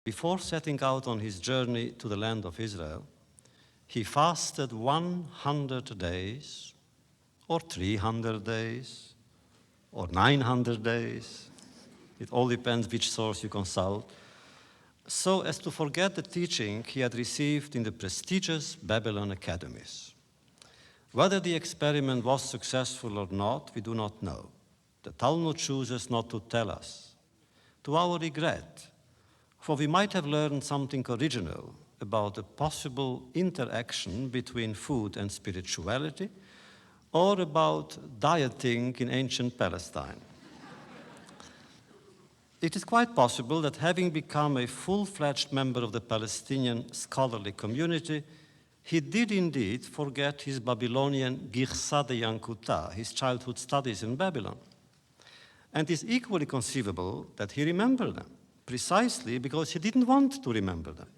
before setting out on his journey to the land of Israel, he fasted 100 days, or 300 days, or 900 days. It all depends which source you consult, so as to forget the teaching he had received in the prestigious Babylon academies. Whether the experiment was successful or not, we do not know. The Talmud chooses not to tell us, to our regret, for we might have learned something original about the possible interaction between food and spirituality, or about dieting in ancient Palestine. It is quite possible that having become a full-fledged member of the Palestinian scholarly community, he did indeed forget his Babylonian Girsad Yankuta, his childhood studies in Babylon. And it is equally conceivable that he remembered them, precisely because he didn't want to remember them.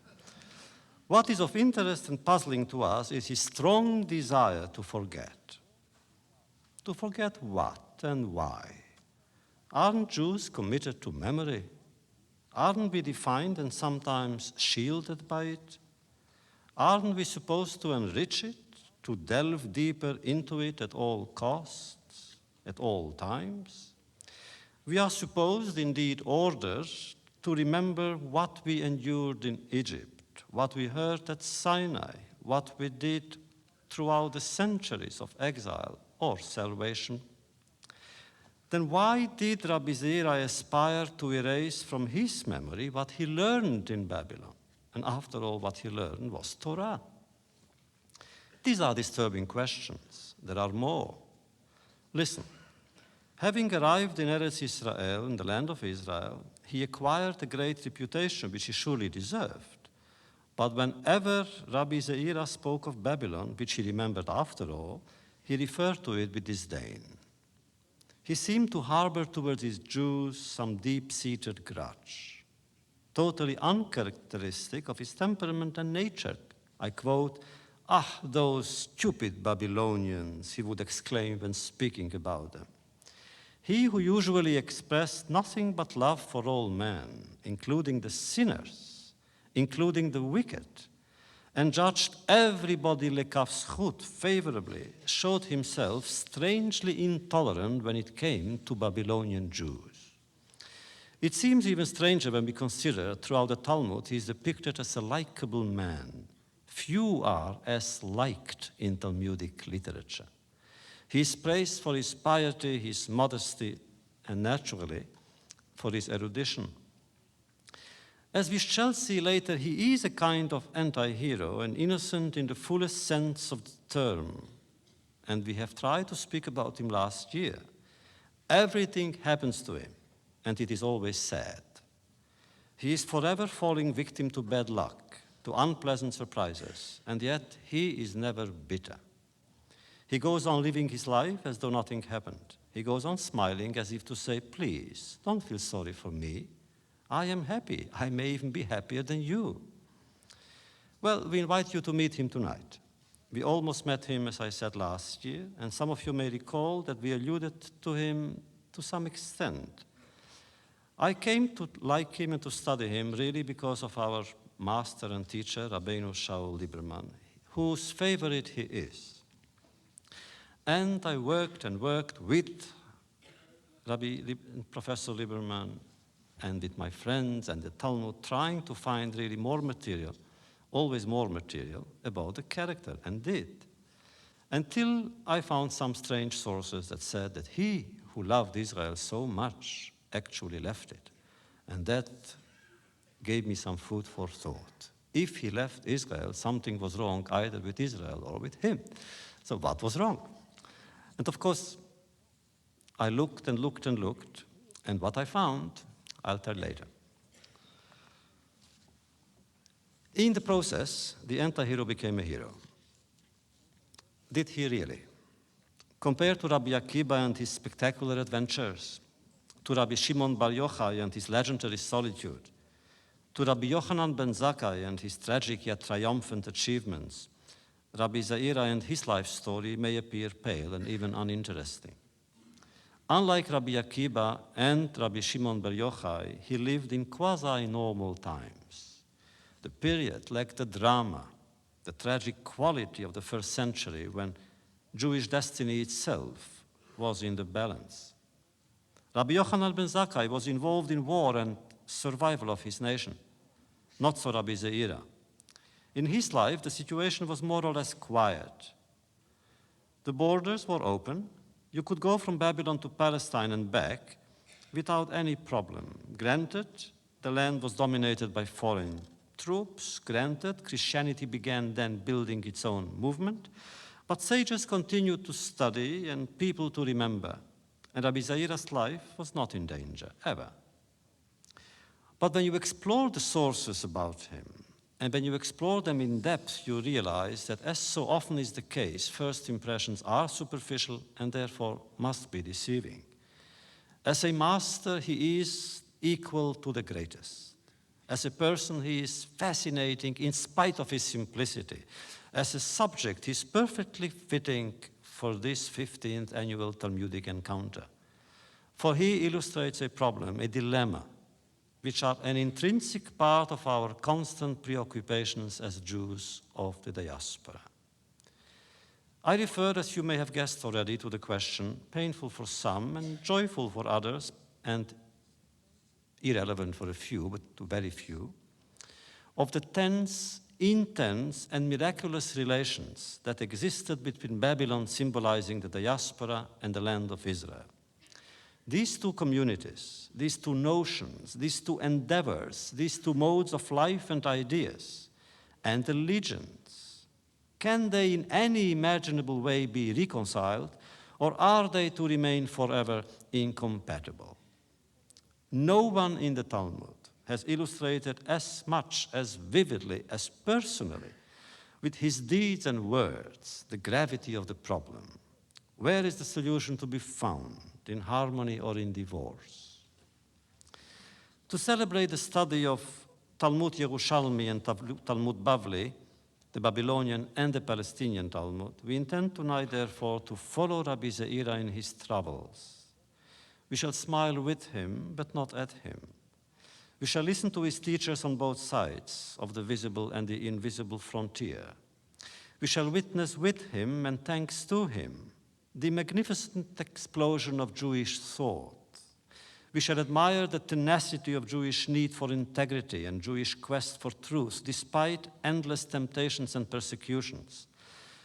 What is of interest and puzzling to us is his strong desire to forget. To forget what and why? Aren't Jews committed to memory? Aren't we defined and sometimes shielded by it? Aren't we supposed to enrich it, to delve deeper into it at all costs, at all times? We are supposed, indeed ordered, to remember what we endured in Egypt, what we heard at Sinai, what we did throughout the centuries of exile or salvation. Then why did Rabbi Zeira aspire to erase from his memory what he learned in Babylon? And after all, what he learned was Torah. These are disturbing questions. There are more. Listen, having arrived in Eretz Israel, in the land of Israel, he acquired a great reputation, which he surely deserved. But whenever Rabbi Zeira spoke of Babylon, which he remembered after all, he referred to it with disdain. He seemed to harbor towards his Jews some deep-seated grudge, totally uncharacteristic of his temperament and nature. I quote, "Ah, those stupid Babylonians," he would exclaim when speaking about them. He who usually expressed nothing but love for all men, including the sinners, including the wicked, and judged everybody lekaf zchut favorably, showed himself strangely intolerant when it came to Babylonian Jews. It seems even stranger when we consider throughout the Talmud he is depicted as a likable man. Few are as liked in Talmudic literature. He is praised for his piety, his modesty, and naturally for his erudition. As we shall see later, he is a kind of anti-hero, an innocent in the fullest sense of the term. And we have tried to speak about him last year. Everything happens to him, and it is always sad. He is forever falling victim to bad luck, to unpleasant surprises, and yet he is never bitter. He goes on living his life as though nothing happened. He goes on smiling as if to say, "Please, don't feel sorry for me. I am happy. I may even be happier than you." Well, we invite you to meet him tonight. We almost met him, as I said, last year, and some of you may recall that we alluded to him to some extent. I came to like him and to study him really because of our master and teacher, Rabbeinu Shaul Lieberman, whose favorite he is. And I worked and worked with Professor Lieberman and with my friends and the Talmud, trying to find really more material, always more material, about the character, and did. Until I found some strange sources that said that he who loved Israel so much actually left it. And that gave me some food for thought. If he left Israel, something was wrong either with Israel or with him. So what was wrong? And of course, I looked and looked and looked, and what I found, I'll tell later. In the process, the anti-hero became a hero. Did he really? Compared to Rabbi Akiva and his spectacular adventures, to Rabbi Shimon Bar Yochai and his legendary solitude, to Rabbi Yochanan ben Zakkai and his tragic yet triumphant achievements, Rabbi Zeira and his life story may appear pale and even uninteresting. Unlike Rabbi Akiba and Rabbi Shimon Bar Yochai, he lived in quasi-normal times. The period lacked the drama, the tragic quality of the first century when Jewish destiny itself was in the balance. Rabbi Yochanan ben Zakkai was involved in war and survival of his nation, not so Rabbi Zeira. In his life, the situation was more or less quiet. The borders were open. You could go from Babylon to Palestine and back without any problem. Granted, the land was dominated by foreign troops. Granted, Christianity began then building its own movement. But sages continued to study and people to remember. And Rabbi Zeira's life was not in danger, ever. But when you explore the sources about him, and when you explore them in depth, you realize that, as so often is the case, first impressions are superficial and therefore must be deceiving. As a master, he is equal to the greatest. As a person, he is fascinating in spite of his simplicity. As a subject, he is perfectly fitting for this 15th annual Talmudic encounter. For he illustrates a problem, a dilemma, which are an intrinsic part of our constant preoccupations as Jews of the diaspora. I refer, as you may have guessed already, to the question, painful for some and joyful for others, and irrelevant for a few, but to very few, of the tense, intense, and miraculous relations that existed between Babylon, symbolizing the diaspora, and the land of Israel. These two communities, these two notions, these two endeavors, these two modes of life and ideas and allegiance, can they in any imaginable way be reconciled, or are they to remain forever incompatible? No one in the Talmud has illustrated as much, as vividly, as personally, with his deeds and words, the gravity of the problem. Where is the solution to be found? In harmony or in divorce? To celebrate the study of Talmud Yerushalmi and Talmud Bavli, the Babylonian and the Palestinian Talmud, we intend tonight, therefore, to follow Rabbi Zeira in his travels. We shall smile with him, but not at him. We shall listen to his teachers on both sides of the visible and the invisible frontier. We shall witness with him, and thanks to him, the magnificent explosion of Jewish thought. We shall admire the tenacity of Jewish need for integrity and Jewish quest for truth, despite endless temptations and persecutions.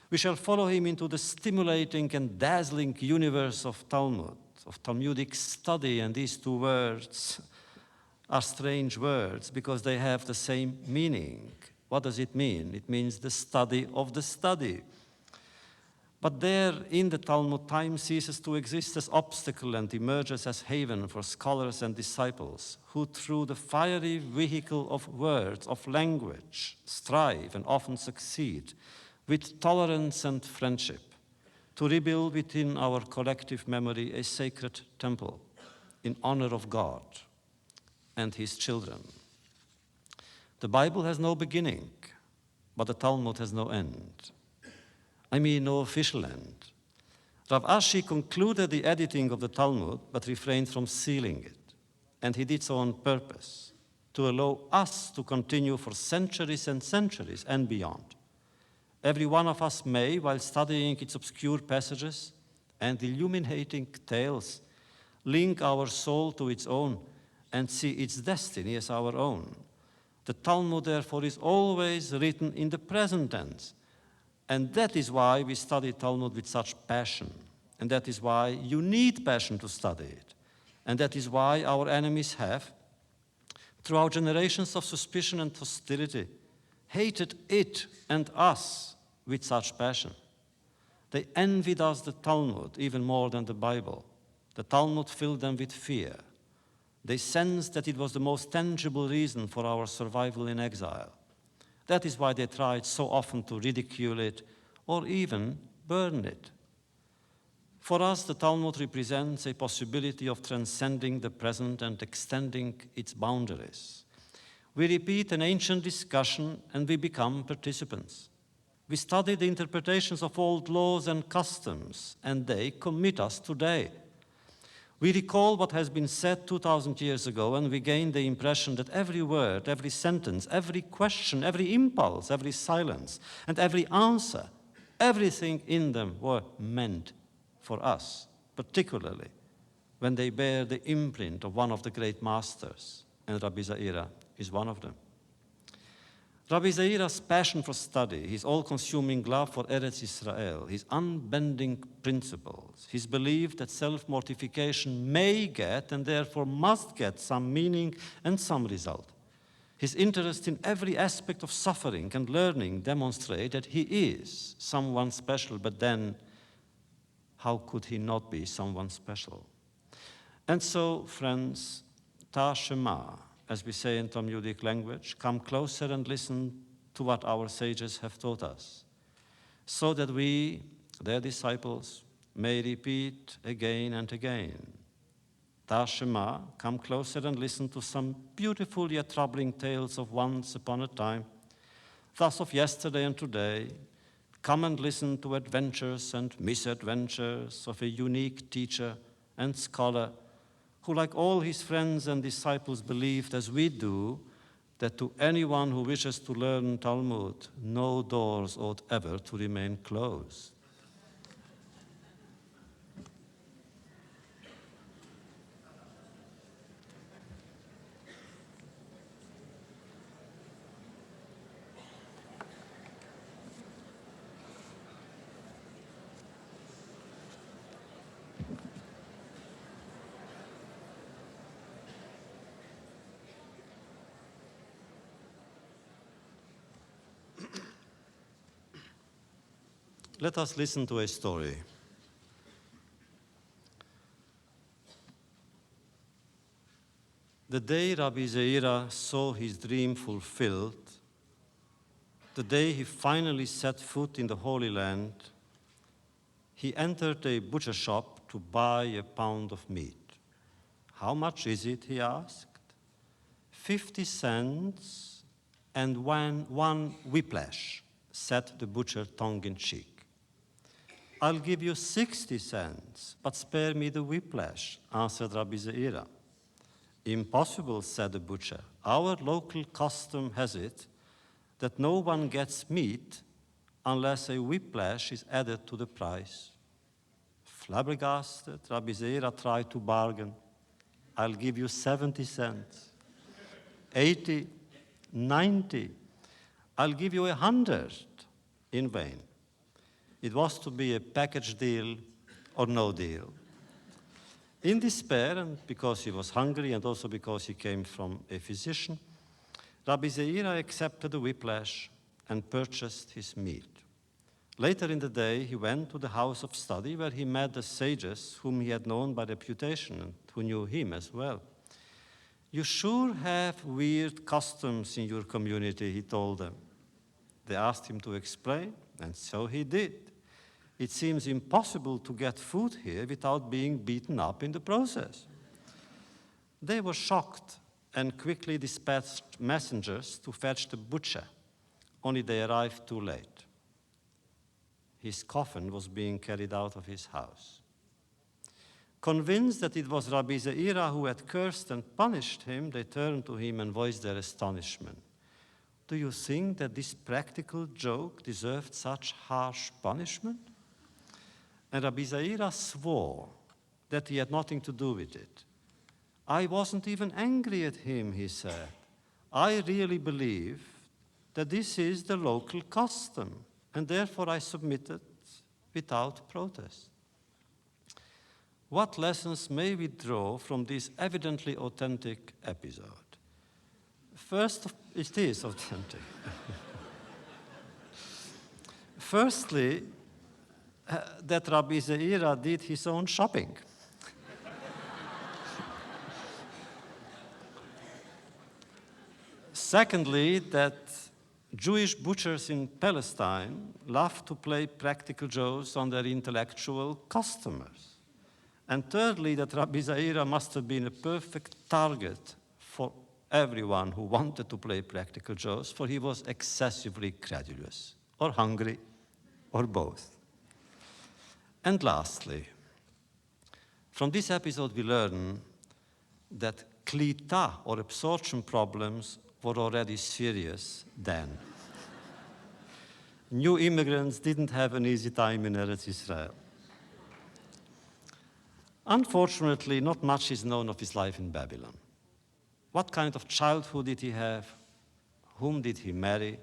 We shall follow him into the stimulating and dazzling universe of Talmud, of Talmudic study, and these two words are strange words because they have the same meaning. What does it mean? It means the study of the study. But there, in the Talmud, time ceases to exist as obstacle and emerges as haven for scholars and disciples who, through the fiery vehicle of words, of language, strive and often succeed with tolerance and friendship to rebuild within our collective memory a sacred temple in honor of God and his children. The Bible has no beginning, but the Talmud has no end. I mean, no official end. Rav Ashi concluded the editing of the Talmud, but refrained from sealing it. And he did so on purpose, to allow us to continue for centuries and centuries and beyond. Every one of us may, while studying its obscure passages and illuminating tales, link our soul to its own and see its destiny as our own. The Talmud, therefore, is always written in the present tense. And that is why we study Talmud with such passion. And that is why you need passion to study it. And that is why our enemies have, throughout generations of suspicion and hostility, hated it and us with such passion. They envied us the Talmud even more than the Bible. The Talmud filled them with fear. They sensed that it was the most tangible reason for our survival in exile. That is why they tried so often to ridicule it or even burn it. For us, the Talmud represents a possibility of transcending the present and extending its boundaries. We repeat an ancient discussion and we become participants. We study the interpretations of old laws and customs, and they commit us today. We recall what has been said 2,000 years ago, and we gain the impression that every word, every sentence, every question, every impulse, every silence, and every answer, everything in them were meant for us, particularly when they bear the imprint of one of the great masters, and Rabbi Zeira is one of them. Rabbi Zeira's passion for study, his all-consuming love for Eretz Israel, his unbending principles, his belief that self-mortification may get and therefore must get some meaning and some result, his interest in every aspect of suffering and learning demonstrate that he is someone special, but then how could he not be someone special? And so, friends, Ta Shema, as we say in Talmudic language, come closer and listen to what our sages have taught us, so that we, their disciples, may repeat again and again. Ta Shema, come closer and listen to some beautiful yet troubling tales of once upon a time, thus of yesterday and today. Come and listen to adventures and misadventures of a unique teacher and scholar who, like all his friends and disciples, believed, as we do, that to anyone who wishes to learn Talmud, no doors ought ever to remain closed. Let us listen to a story. The day Rabbi Zeira saw his dream fulfilled, the day he finally set foot in the Holy Land, he entered a butcher shop to buy a pound of meat. How much is it, he asked. 50 cents and one whiplash, said the butcher tongue-in-cheek. I'll give you 60 cents, but spare me the whiplash, answered Rabbi Zeira. Impossible, said the butcher. Our local custom has it that no one gets meat unless a whiplash is added to the price. Flabbergasted, Rabbi Zeira tried to bargain. I'll give you 70 cents, 80, 90. I'll give you 100. In vain. It was to be a package deal or no deal. In despair, and because he was hungry and also because he came from a physician, Rabbi Zeira accepted the whiplash and purchased his meat. Later in the day, he went to the house of study where he met the sages whom he had known by reputation and who knew him as well. You sure have weird customs in your community, he told them. They asked him to explain, and so he did. It seems impossible to get food here without being beaten up in the process. They were shocked and quickly dispatched messengers to fetch the butcher, only they arrived too late. His coffin was being carried out of his house. Convinced that it was Rabbi Zeira who had cursed and punished him, they turned to him and voiced their astonishment. Do you think that this practical joke deserved such harsh punishment? And Rabbi Zeira swore that he had nothing to do with it. I wasn't even angry at him, he said. I really believe that this is the local custom, and therefore I submitted without protest. What lessons may we draw from this evidently authentic episode? First, it is authentic. Firstly, that Rabbi Zeira did his own shopping. Secondly, that Jewish butchers in Palestine love to play practical jokes on their intellectual customers. And thirdly, that Rabbi Zeira must have been a perfect target for everyone who wanted to play practical jokes, for he was excessively credulous, or hungry, or both. And lastly, From this episode, we learn that klita, or absorption problems, were already serious then. New immigrants didn't have an easy time in Eretz Israel. Unfortunately, not much is known of his life in Babylon. What kind of childhood did he have? Whom did he marry?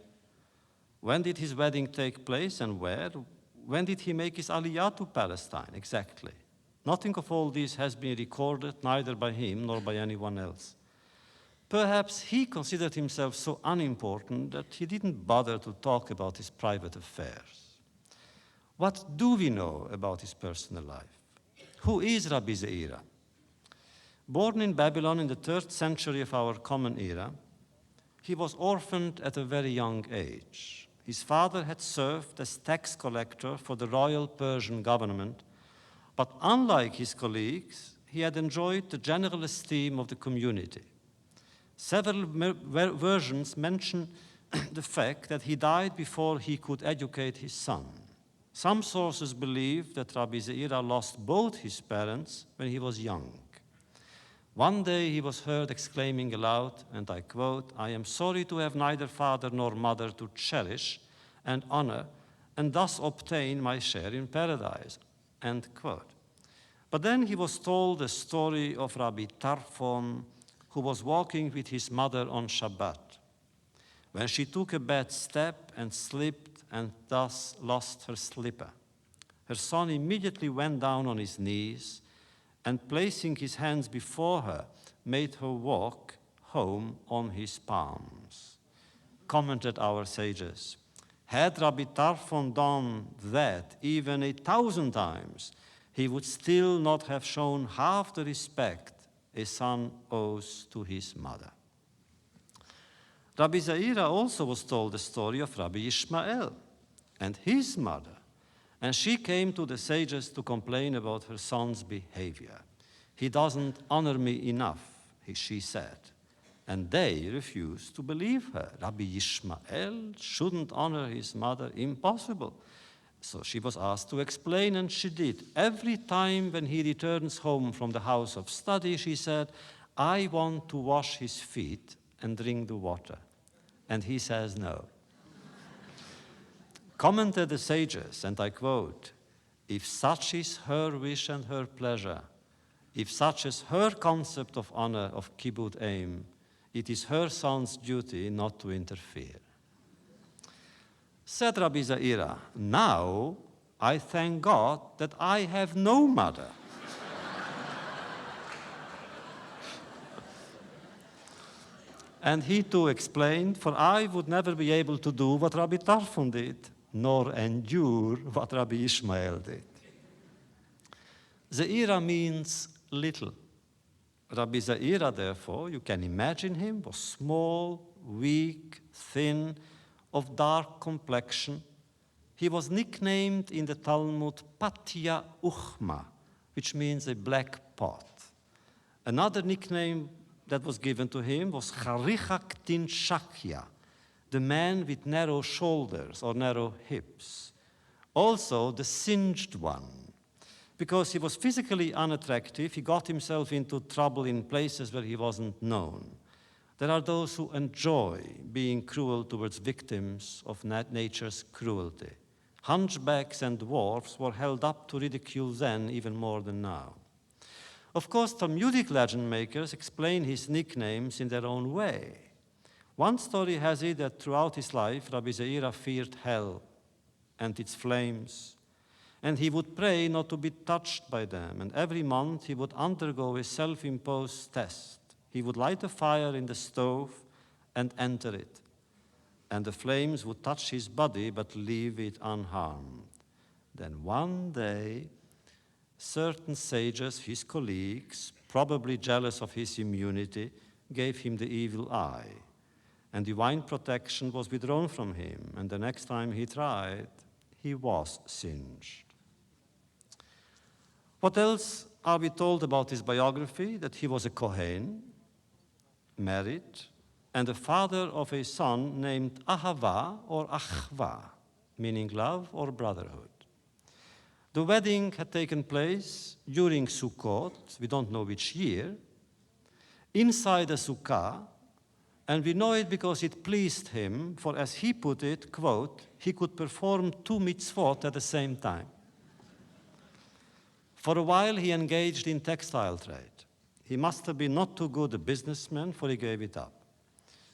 When did his wedding take place and where? When did he make his aliyah to Palestine? Exactly. Nothing of all this has been recorded, neither by him nor by anyone else. Perhaps he considered himself so unimportant that he didn't bother to talk about his private affairs. What do we know about his personal life? Who is Rabbi Zeira? Born in Babylon in the 3rd century of our common era, he was orphaned at a very young age. His father had served as tax collector for the royal Persian government, but unlike his colleagues, he had enjoyed the general esteem of the community. Several versions mention the fact that he died before he could educate his son. Some sources believe that Rabbi Zeira lost both his parents when he was young. One day he was heard exclaiming aloud, and I quote, "I am sorry to have neither father nor mother to cherish and honor, and thus obtain my share in paradise," end quote. But then he was told the story of Rabbi Tarfon, who was walking with his mother on Shabbat, when she took a bad step and slipped and thus lost her slipper. Her son immediately went down on his knees and, placing his hands before her, made her walk home on his palms. Commented our sages, had Rabbi Tarfon done that even 1,000 times, he would still not have shown half the respect a son owes to his mother. Rabbi Zeira also was told the story of Rabbi Ishmael and his mother, and she came to the sages to complain about her son's behavior. He doesn't honor me enough, she said, and they refused to believe her. Rabbi Ishmael shouldn't honor his mother, impossible. So she was asked to explain, and she did. Every time when he returns home from the house of study, she said, "I want to wash his feet and drink the water." And he says no. Commented the sages, and I quote, "If such is her wish and her pleasure, if such is her concept of honor, of kibbud aim, it is her son's duty not to interfere." Said Rabbi Zeira, "Now I thank God that I have no mother." And he too explained, "For I would never be able to do what Rabbi Tarfon did, nor endure what Rabbi Ishmael did." Zeira means little. Rabbi Zeira, therefore, you can imagine him, was small, weak, thin, of dark complexion. He was nicknamed in the Talmud Patya Uchma, which means a black pot. Another nickname that was given to him was Charichak Tin Shakya, the man with narrow shoulders or narrow hips. Also the singed one. Because he was physically unattractive, he got himself into trouble in places where he wasn't known. There are those who enjoy being cruel towards victims of nature's cruelty. Hunchbacks and dwarfs were held up to ridicule then even more than now. Of course, Talmudic legend makers explain his nicknames in their own way. One story has it that throughout his life, Rabbi Zeira feared hell and its flames, and he would pray not to be touched by them, and every month he would undergo a self-imposed test. He would light a fire in the stove and enter it, and the flames would touch his body but leave it unharmed. Then one day, certain sages, his colleagues, probably jealous of his immunity, gave him the evil eye, and divine protection was withdrawn from him, and the next time he tried, he was singed. What else are we told about his biography? That he was a Kohen, married, and the father of a son named Ahava or Achva, meaning love or brotherhood. The wedding had taken place during Sukkot, we don't know which year, inside the sukkah, and we know it because it pleased him, for as he put it, quote, he could perform 2 mitzvot at the same time. For a while he engaged in textile trade. He must have been not too good a businessman, for he gave it up.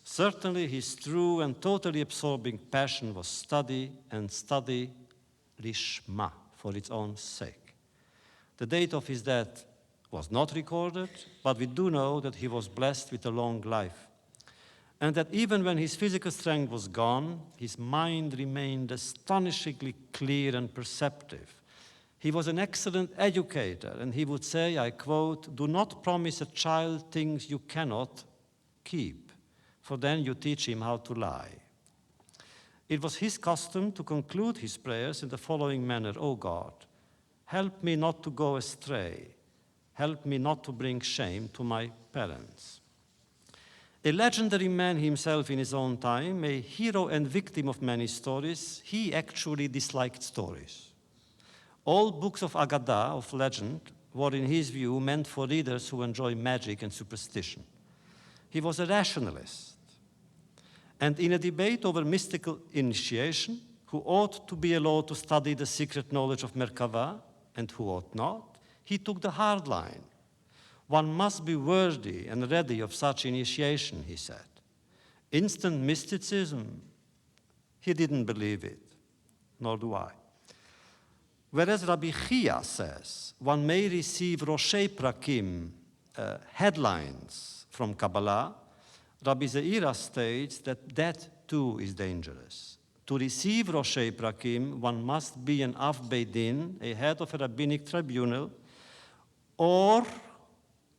Certainly his true and totally absorbing passion was study, and study lishma, for its own sake. The date of his death was not recorded, but we do know that he was blessed with a long life, and that even when his physical strength was gone, his mind remained astonishingly clear and perceptive. He was an excellent educator, and he would say, I quote, "Do not promise a child things you cannot keep, for then you teach him how to lie." It was his custom to conclude his prayers in the following manner: O God, help me not to go astray. Help me not to bring shame to my parents. A legendary man himself in his own time, a hero and victim of many stories, he actually disliked stories. All books of Agadah, of legend, were in his view meant for readers who enjoy magic and superstition. He was a rationalist. And in a debate over mystical initiation, who ought to be allowed to study the secret knowledge of Merkavah and who ought not, he took the hard line. One must be worthy and ready of such initiation, he said. Instant mysticism, he didn't believe it, nor do I. Whereas Rabbi Chia says one may receive Roshei Prakim, headlines from Kabbalah, Rabbi Zeira states that that too is dangerous. To receive Roshei Prakim, one must be an Av Beidin, a head of a rabbinic tribunal, or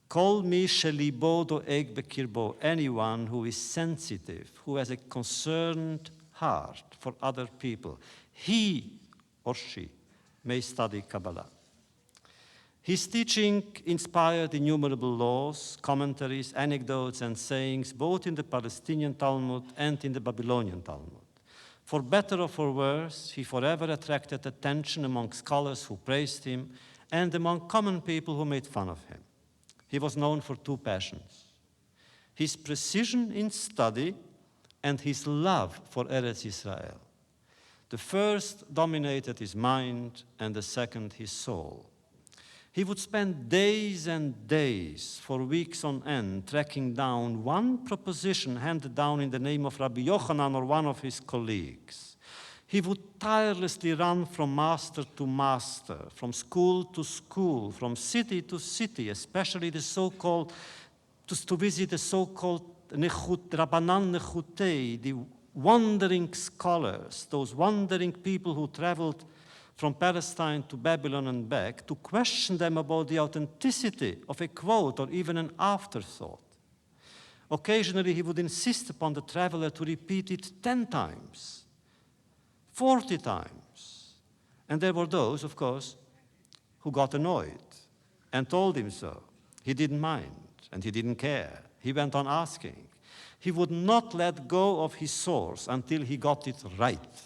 Kol mi shelibo doeg bekirbo, anyone who is sensitive, who has a concerned heart for other people. He or she may study Kabbalah. His teaching inspired innumerable laws, commentaries, anecdotes, and sayings, both in the Palestinian Talmud and in the Babylonian Talmud. For better or for worse, he forever attracted attention among scholars who praised him and among common people who made fun of him. He was known for 2 passions: his precision in study and his love for Eretz Israel. The first dominated his mind, and the second his soul. He would spend days and days, for weeks on end, tracking down one proposition handed down in the name of Rabbi Yochanan or one of his colleagues. He would tirelessly run from master to master, from school to school, from city to city, especially the so-called, to visit the so-called Rabbanan Nechutei, the wandering scholars, those wandering people who traveled from Palestine to Babylon and back, to question them about the authenticity of a quote or even an afterthought. Occasionally, he would insist upon the traveler to repeat it 10 times, 40 times. And there were those, of course, who got annoyed and told him so. He didn't mind, and he didn't care. He went on asking. He would not let go of his source until he got it right,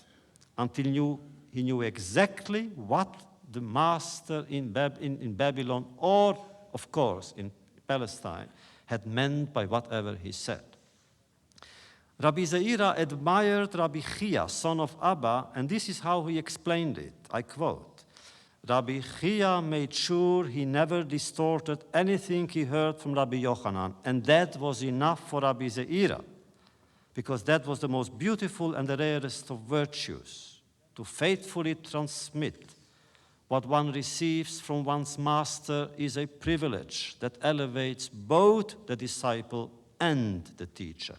until he knew exactly what the master in Babylon or, of course, in Palestine had meant by whatever he said. Rabbi Zeira admired Rabbi Chia, son of Abba, and this is how he explained it. I quote, Rabbi Chia made sure he never distorted anything he heard from Rabbi Yochanan, and that was enough for Rabbi Zeira, because that was the most beautiful and the rarest of virtues, to faithfully transmit what one receives from one's master is a privilege that elevates both the disciple and the teacher.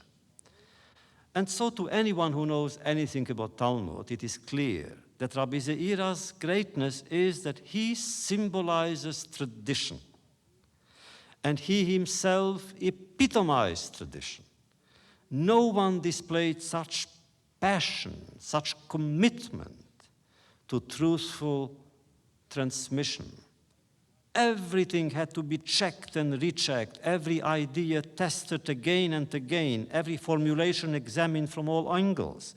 And so to anyone who knows anything about Talmud, it is clear that Rabbi Zeira's greatness is that he symbolizes tradition. And he himself epitomized tradition. No one displayed such passion, such commitment to truthful transmission. Everything had to be checked and rechecked, every idea tested again and again, every formulation examined from all angles.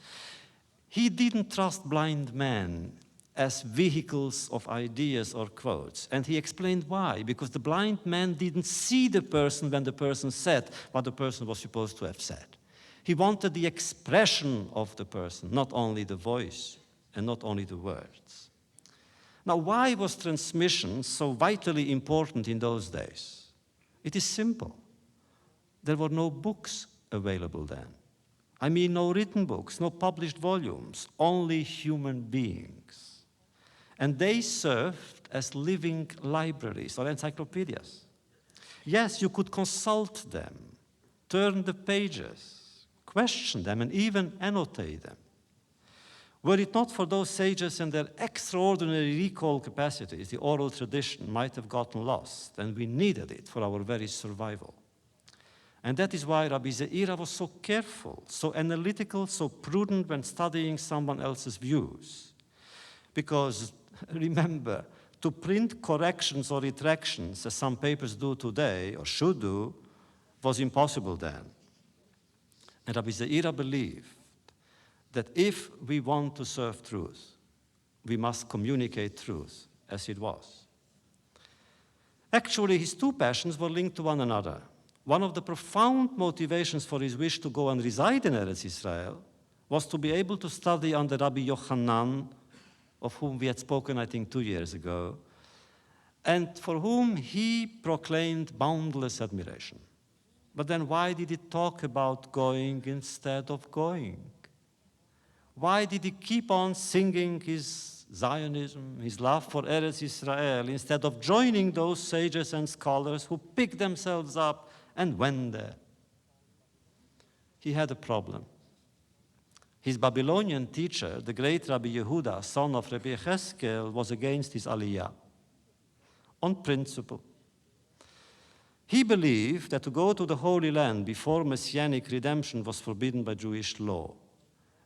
He didn't trust blind men. as vehicles of ideas or quotes. And he explained why. Because the blind man didn't see the person when the person said what the person was supposed to have said. He wanted the expression of the person, not only the voice and not only the words. Now, why was transmission so vitally important in those days? It is simple. There were no books available then. I mean, no written books, no published volumes, only human beings. And they served as living libraries or encyclopedias. Yes, you could consult them, turn the pages, question them, and even annotate them. Were it not for those sages and their extraordinary recall capacities, the oral tradition might have gotten lost, and we needed it for our very survival. And that is why Rabbi Zeira was so careful, so analytical, so prudent when studying someone else's views. Because, remember, to print corrections or retractions, as some papers do today, or should do, was impossible then. And Rabbi Zeira believed that if we want to serve truth, we must communicate truth as it was. Actually, his two passions were linked to one another. One of the profound motivations for his wish to go and reside in Eretz Israel was to be able to study under Rabbi Yochanan, of whom we had spoken, I think, 2 years ago, and for whom he proclaimed boundless admiration. But then why did he talk about going instead of going? Why did he keep on singing his Zionism, his love for Eretz Israel, instead of joining those sages and scholars who picked themselves up and went there? He had a problem. His Babylonian teacher, the great Rabbi Yehuda, son of Rabbi Yecheskel, was against his aliyah, on principle. He believed that to go to the Holy Land before Messianic redemption was forbidden by Jewish law.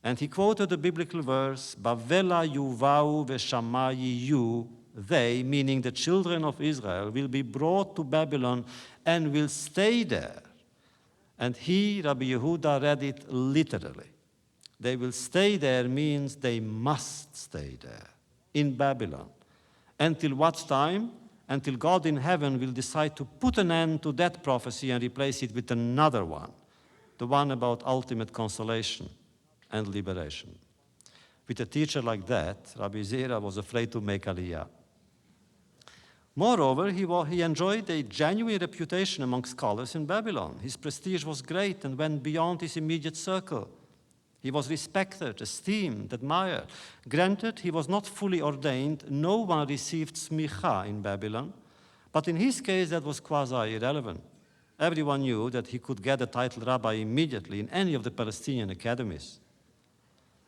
And he quoted the biblical verse, Bavela yuvau veshamayi yu, they, meaning the children of Israel, will be brought to Babylon and will stay there. And he, Rabbi Yehuda, read it literally. They will stay there means they must stay there, in Babylon. Until what time? Until God in heaven will decide to put an end to that prophecy and replace it with another one, the one about ultimate consolation and liberation. With a teacher like that, Rabbi Zeira was afraid to make aliyah. Moreover, he enjoyed a genuine reputation among scholars in Babylon. His prestige was great and went beyond his immediate circle. He was respected, esteemed, admired. Granted, he was not fully ordained. No one received smicha in Babylon. But in his case, that was quasi-irrelevant. Everyone knew that he could get the title rabbi immediately in any of the Palestinian academies.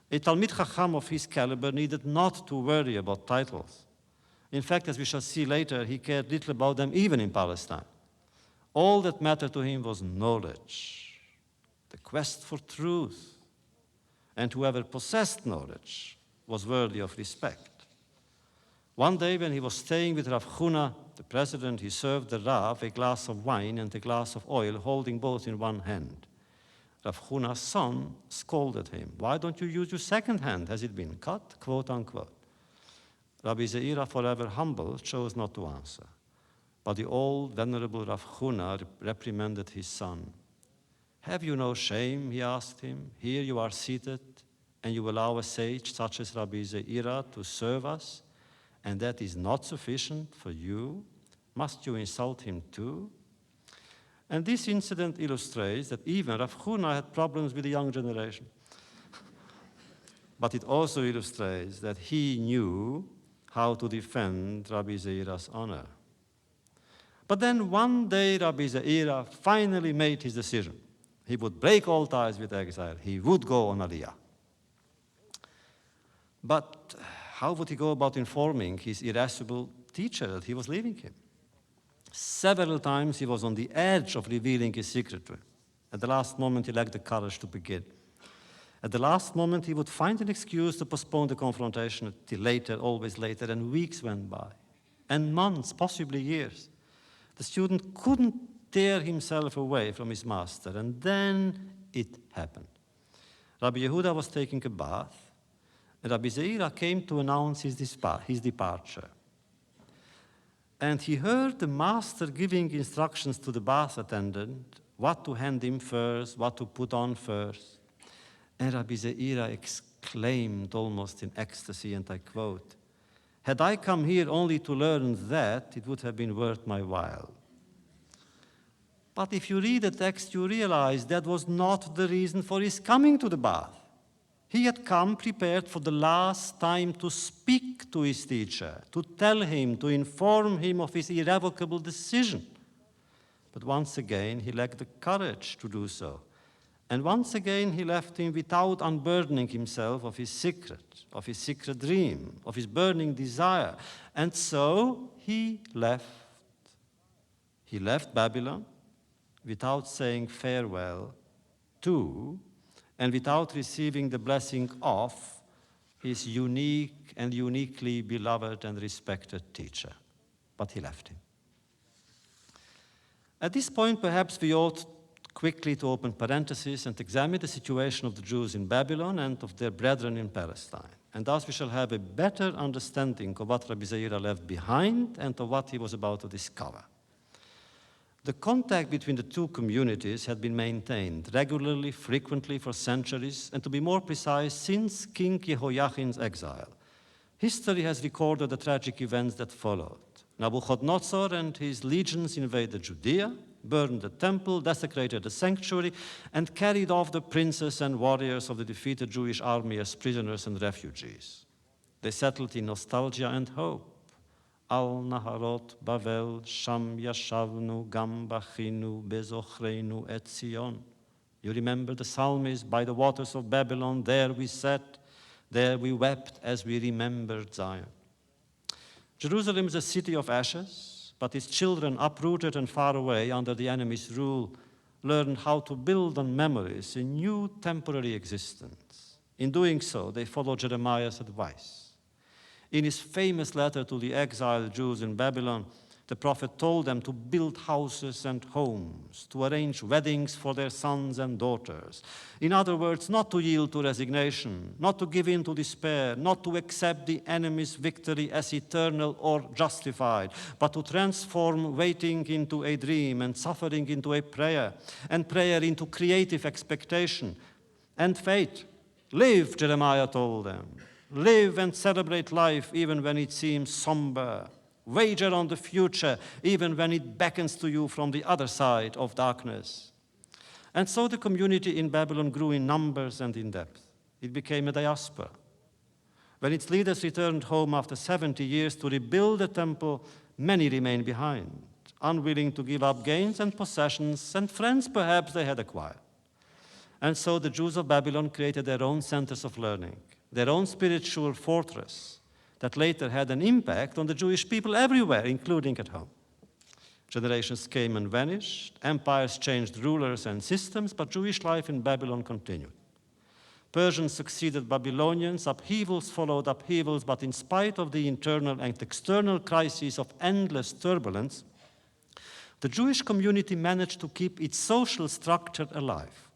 A Talmid Chacham of his caliber needed not to worry about titles. In fact, as we shall see later, he cared little about them even in Palestine. All that mattered to him was knowledge, the quest for truth. And whoever possessed knowledge was worthy of respect. One day when he was staying with Rav Huna, the president, he served the Rav a glass of wine and a glass of oil, holding both in one hand. Rav Huna's son scolded him. Why don't you use your second hand? Has it been cut? Quote unquote. Rabbi Zeira, forever humble, chose not to answer. But the old, venerable Rav Huna reprimanded his son. Have you no shame, he asked him. Here you are seated, and you allow a sage such as Rabbi Zeira to serve us, and that is not sufficient for you? Must you insult him too? And this incident illustrates that even Rav Huna had problems with the young generation. But it also illustrates that he knew how to defend Rabbi Zeira's honor. But then one day Rabbi Zeira finally made his decision. He would break all ties with exile. He would go on aliyah. But how would he go about informing his irascible teacher that he was leaving him? Several times he was on the edge of revealing his secret to him. At the last moment, he lacked the courage to begin. At the last moment, he would find an excuse to postpone the confrontation till later, always later, and weeks went by, and months, possibly years. The student couldn't tear himself away from his master, and then it happened. Rabbi Yehuda was taking a bath, And Rabbi Zeira came to announce his departure. And he heard the master giving instructions to the bath attendant what to hand him first, what to put on first. And Rabbi Zeira exclaimed almost in ecstasy, and I quote, "Had I come here only to learn that, it would have been worth my while." But if you read the text, you realize that was not the reason for his coming to the bath. He had come prepared for the last time to speak to his teacher, to tell him, to inform him of his irrevocable decision. But once again, he lacked the courage to do so. And once again, he left him without unburdening himself of his secret dream, of his burning desire. And so he left. He left Babylon without saying farewell to, and without receiving the blessing of, his unique and uniquely beloved and respected teacher. But he left him. At this point, perhaps we ought quickly to open parentheses and examine the situation of the Jews in Babylon and of their brethren in Palestine. And thus we shall have a better understanding of what Rabbi Zeira left behind and of what he was about to discover. The contact between the two communities had been maintained regularly, frequently for centuries, and to be more precise, since King Jehoiachin's exile. History has recorded the tragic events that followed. Nabuchodonosor and his legions invaded Judea, burned the temple, desecrated the sanctuary, and carried off the princes and warriors of the defeated Jewish army as prisoners and refugees. They settled in nostalgia and hope. Al Naharot Bavel Sham Yashavnu Gam Bachinu Bezochrenu et Zion. You remember the psalmist, by the waters of Babylon, there we sat, there we wept as we remembered Zion. Jerusalem is a city of ashes, but its children, uprooted and far away under the enemy's rule, learned how to build on memories a new temporary existence. In doing so, they followed Jeremiah's advice. In his famous letter to the exiled Jews in Babylon, the prophet told them to build houses and homes, to arrange weddings for their sons and daughters. In other words, not to yield to resignation, not to give in to despair, not to accept the enemy's victory as eternal or justified, but to transform waiting into a dream and suffering into a prayer, and prayer into creative expectation and faith. Live, Jeremiah told them. Live and celebrate life even when it seems somber. Wager on the future even when it beckons to you from the other side of darkness. And so the community in Babylon grew in numbers and in depth. It became a diaspora. When its leaders returned home after 70 years to rebuild the temple, many remained behind, unwilling to give up gains and possessions and friends perhaps they had acquired. And so the Jews of Babylon created their own centers of learning, their own spiritual fortress that later had an impact on the Jewish people everywhere, including at home. Generations came and vanished, empires changed rulers and systems, but Jewish life in Babylon continued. Persians succeeded Babylonians, upheavals followed upheavals, but in spite of the internal and external crises of endless turbulence, the Jewish community managed to keep its social structure alive.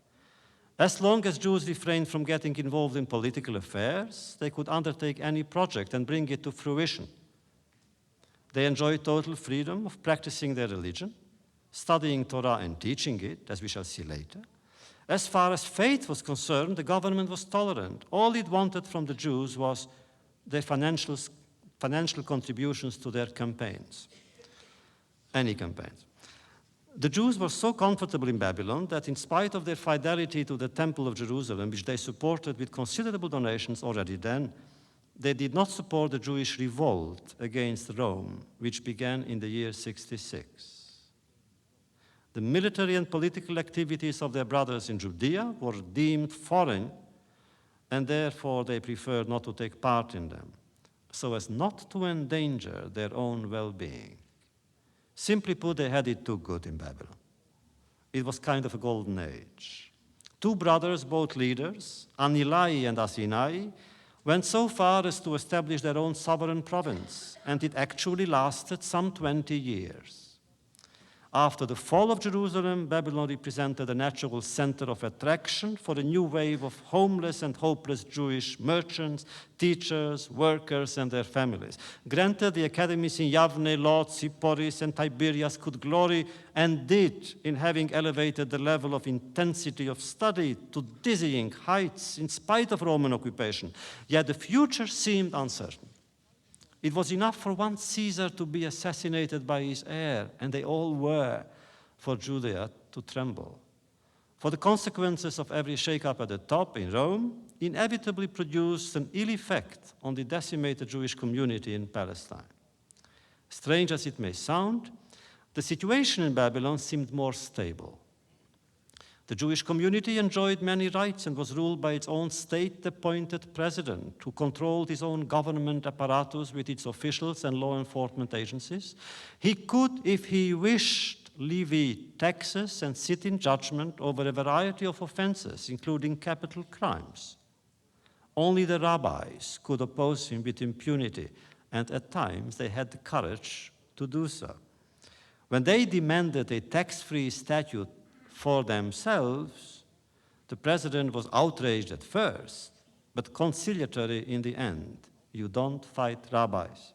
As long as Jews refrained from getting involved in political affairs, they could undertake any project and bring it to fruition. They enjoyed total freedom of practicing their religion, studying Torah and teaching it, as we shall see later. As far as faith was concerned, the government was tolerant. All it wanted from the Jews was their financial contributions to their campaigns, any campaigns. The Jews were so comfortable in Babylon that in spite of their fidelity to the Temple of Jerusalem, which they supported with considerable donations already then, they did not support the Jewish revolt against Rome, which began in the year 66. The military and political activities of their brothers in Judea were deemed foreign, and therefore they preferred not to take part in them, so as not to endanger their own well-being. Simply put, they had it too good in Babylon. It was kind of a golden age. Two brothers, both leaders, Anilai and Asinai, went so far as to establish their own sovereign province, and it actually lasted some 20 years. After the fall of Jerusalem, Babylon represented a natural center of attraction for a new wave of homeless and hopeless Jewish merchants, teachers, workers, and their families. Granted, the academies in Yavne, Lod, Sipporis, and Tiberias could glory, and did, in having elevated the level of intensity of study to dizzying heights in spite of Roman occupation. Yet the future seemed uncertain. It was enough for one Caesar to be assassinated by his heir, and they all were, for Judea to tremble. For the consequences of every shake-up at the top in Rome inevitably produced an ill effect on the decimated Jewish community in Palestine. Strange as it may sound, the situation in Babylon seemed more stable. The Jewish community enjoyed many rights and was ruled by its own state-appointed president, who controlled his own government apparatus with its officials and law enforcement agencies. He could, if he wished, levy taxes and sit in judgment over a variety of offenses, including capital crimes. Only the rabbis could oppose him with impunity, and at times they had the courage to do so. When they demanded a tax-free statute for themselves, the president was outraged at first, but conciliatory in the end. You don't fight rabbis.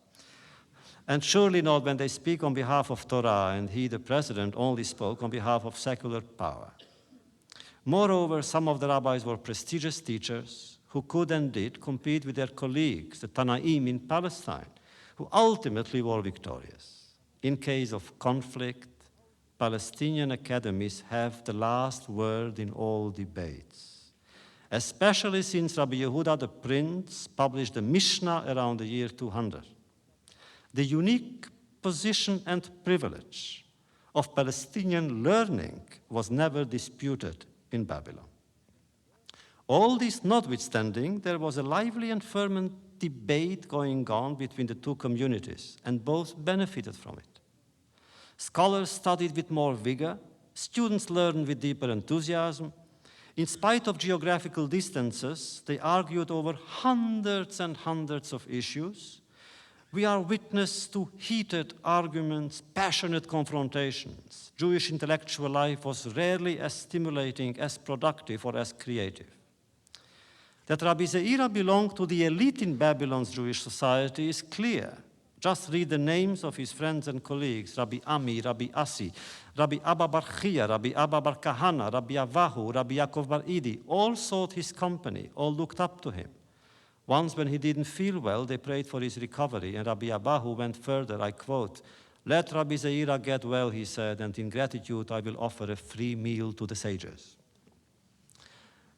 And surely not when they speak on behalf of Torah, and he, the president, only spoke on behalf of secular power. Moreover, some of the rabbis were prestigious teachers who could and did compete with their colleagues, the Tanaim in Palestine, who ultimately were victorious. In case of conflict, Palestinian academies have the last word in all debates, especially since Rabbi Yehuda the Prince published the Mishnah around the year 200. The unique position and privilege of Palestinian learning was never disputed in Babylon. All this notwithstanding, there was a lively and fervent debate going on between the two communities, and both benefited from it. Scholars studied with more vigor, students learned with deeper enthusiasm. In spite of geographical distances, they argued over hundreds and hundreds of issues. We are witness to heated arguments, passionate confrontations. Jewish intellectual life was rarely as stimulating, as productive, or as creative. That Rabbi Zeira belonged to the elite in Babylon's Jewish society is clear. Just read the names of his friends and colleagues: Rabbi Ami, Rabbi Asi, Rabbi Abba Bar Chia, Rabbi Abba Bar Kahana, Rabbi Avahu, Rabbi Yaakov Bar Idi. All sought his company, all looked up to him. Once when he didn't feel well, they prayed for his recovery, and Rabbi Abahu went further, I quote, "Let Rabbi Zeira get well," he said, "and in gratitude I will offer a free meal to the sages."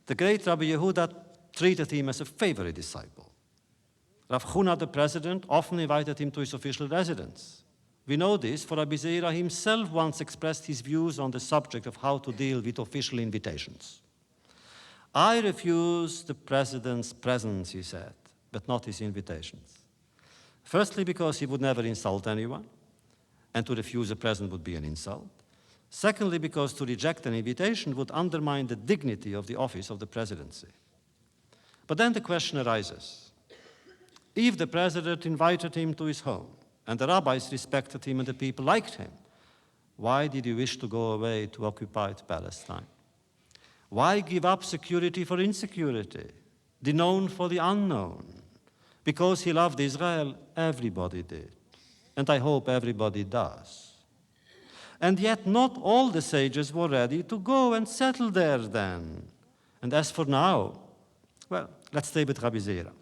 The great Rabbi Yehuda treated him as a favorite disciple. Rav Huna, the president, often invited him to his official residence. We know this, for Rabbi Zeira himself once expressed his views on the subject of how to deal with official invitations. "I refuse the president's presence," he said, "but not his invitations. Firstly, because he would never insult anyone, and to refuse a present would be an insult. Secondly, because to reject an invitation would undermine the dignity of the office of the presidency." But then the question arises, if the president invited him to his home, and the rabbis respected him and the people liked him, why did he wish to go away to occupied Palestine? Why give up security for insecurity, the known for the unknown? Because he loved Israel, everybody did, and I hope everybody does. And yet not all the sages were ready to go and settle there then. And as for now, well, let's stay with Rabbi Zeira.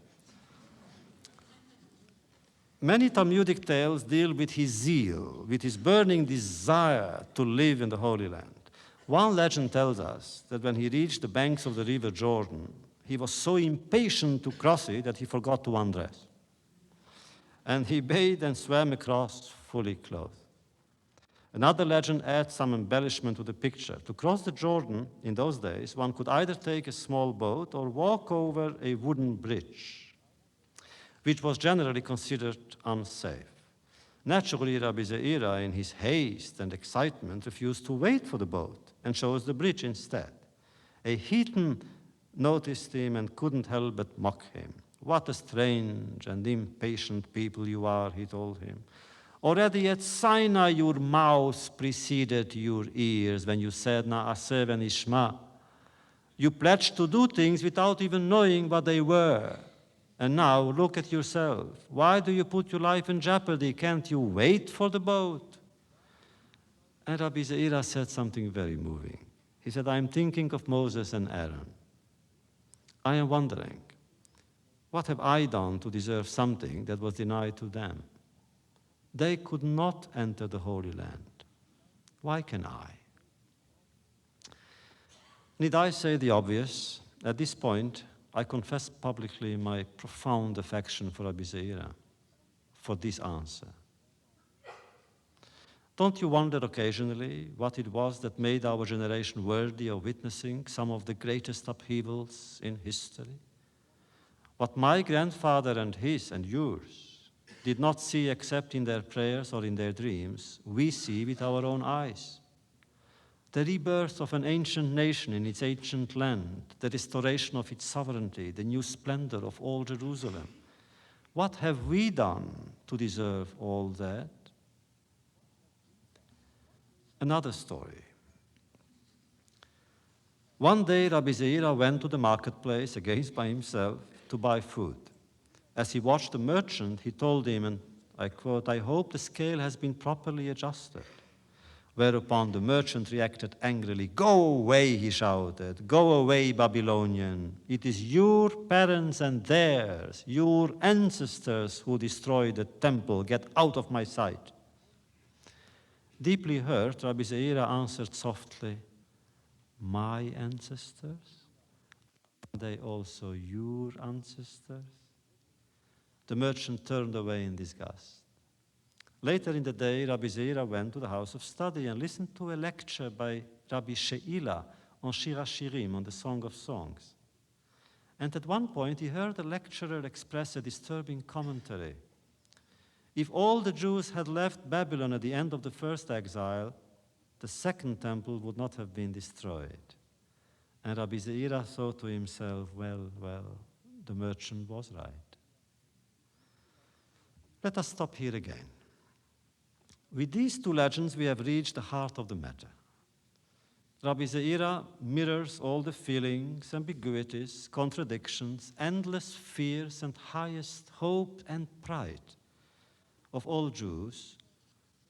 Many Talmudic tales deal with his zeal, with his burning desire to live in the Holy Land. One legend tells us that when he reached the banks of the river Jordan, he was so impatient to cross it that he forgot to undress. And he bathed and swam across fully clothed. Another legend adds some embellishment to the picture. To cross the Jordan in those days, one could either take a small boat or walk over a wooden bridge, which was generally considered unsafe. Naturally, Rabbi Zeira, in his haste and excitement, refused to wait for the boat and chose the bridge instead. A heathen noticed him and couldn't help but mock him. "What a strange and impatient people you are," he told him. Already at Sinai your mouth preceded your ears when you said, Na'aseh v'nishma. You pledged to do things without even knowing what they were. And now look at yourself. Why do you put your life in jeopardy? Can't you wait for the boat? And Rabbi Zeira said something very moving. He said, I'm thinking of Moses and Aaron. I am wondering, what have I done to deserve something that was denied to them? They could not enter the Holy Land. Why can I? Need I say the obvious? At this point, I confess publicly my profound affection for Rabbi Zeira, for this answer. Don't you wonder occasionally what it was that made our generation worthy of witnessing some of the greatest upheavals in history? What my grandfather and his and yours did not see except in their prayers or in their dreams, we see with our own eyes. The rebirth of an ancient nation in its ancient land, the restoration of its sovereignty, the new splendor of all Jerusalem. What have we done to deserve all that? Another story. One day, Rabbi Zeira went to the marketplace, again by himself, to buy food. As he watched the merchant, he told him, and I quote, I hope the scale has been properly adjusted. Whereupon the merchant reacted angrily. Go away, he shouted. Go away, Babylonian. It is your parents and theirs, your ancestors who destroyed the temple. Get out of my sight. Deeply hurt, Rabbi Zeira answered softly, my ancestors? Are they also your ancestors? The merchant turned away in disgust. Later in the day, Rabbi Zeira went to the house of study and listened to a lecture by Rabbi Sheila on Shir HaShirim, on the Song of Songs. And at one point, he heard the lecturer express a disturbing commentary. If all the Jews had left Babylon at the end of the first exile, the second temple would not have been destroyed. And Rabbi Zeira thought to himself, well, the merchant was right. Let us stop here again. With these two legends, we have reached the heart of the matter. Rabbi Zeira mirrors all the feelings, ambiguities, contradictions, endless fears, and highest hope and pride of all Jews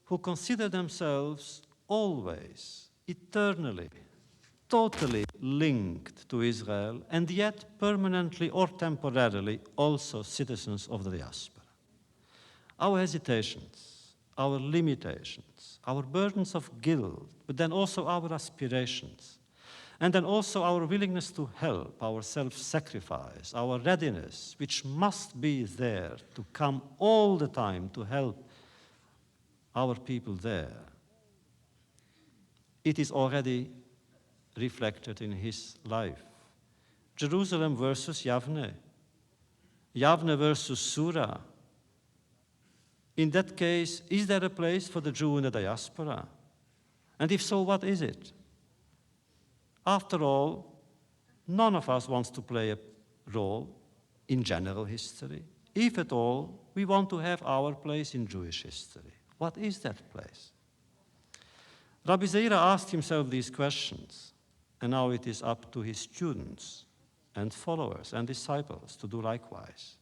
who consider themselves always, eternally, totally linked to Israel, and yet permanently or temporarily also citizens of the diaspora. Our hesitations, our limitations, our burdens of guilt, but then also our aspirations, and then also our willingness to help, our self-sacrifice, our readiness, which must be there to come all the time to help our people there. It is already reflected in his life. Jerusalem versus Yavne, Yavne versus Surah. In that case, is there a place for the Jew in the diaspora? And if so, what is it? After all, none of us wants to play a role in general history. If at all, we want to have our place in Jewish history. What is that place? Rabbi Zeira asked himself these questions, and now it is up to his students and followers and disciples to do likewise.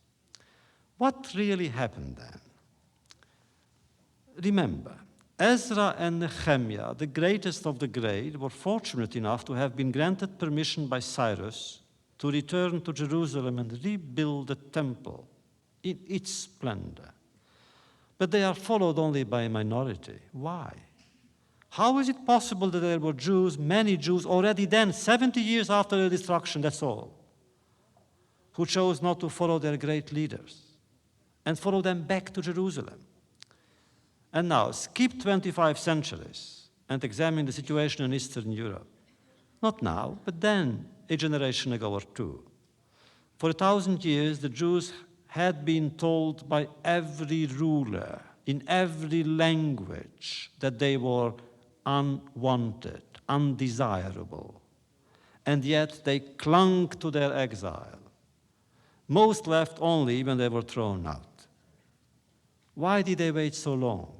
What really happened then? Remember, Ezra and Nehemiah, the greatest of the great, were fortunate enough to have been granted permission by Cyrus to return to Jerusalem and rebuild the temple in its splendor. But they are followed only by a minority. Why? How is it possible that there were Jews, many Jews, already then, 70 years after the destruction, that's all, who chose not to follow their great leaders and follow them back to Jerusalem? And now, skip 25 centuries and examine the situation in Eastern Europe. Not now, but then, a generation ago or two. For 1,000 years, the Jews had been told by every ruler, in every language, that they were unwanted, undesirable. And yet they clung to their exile. Most left only when they were thrown out. Why did they wait so long?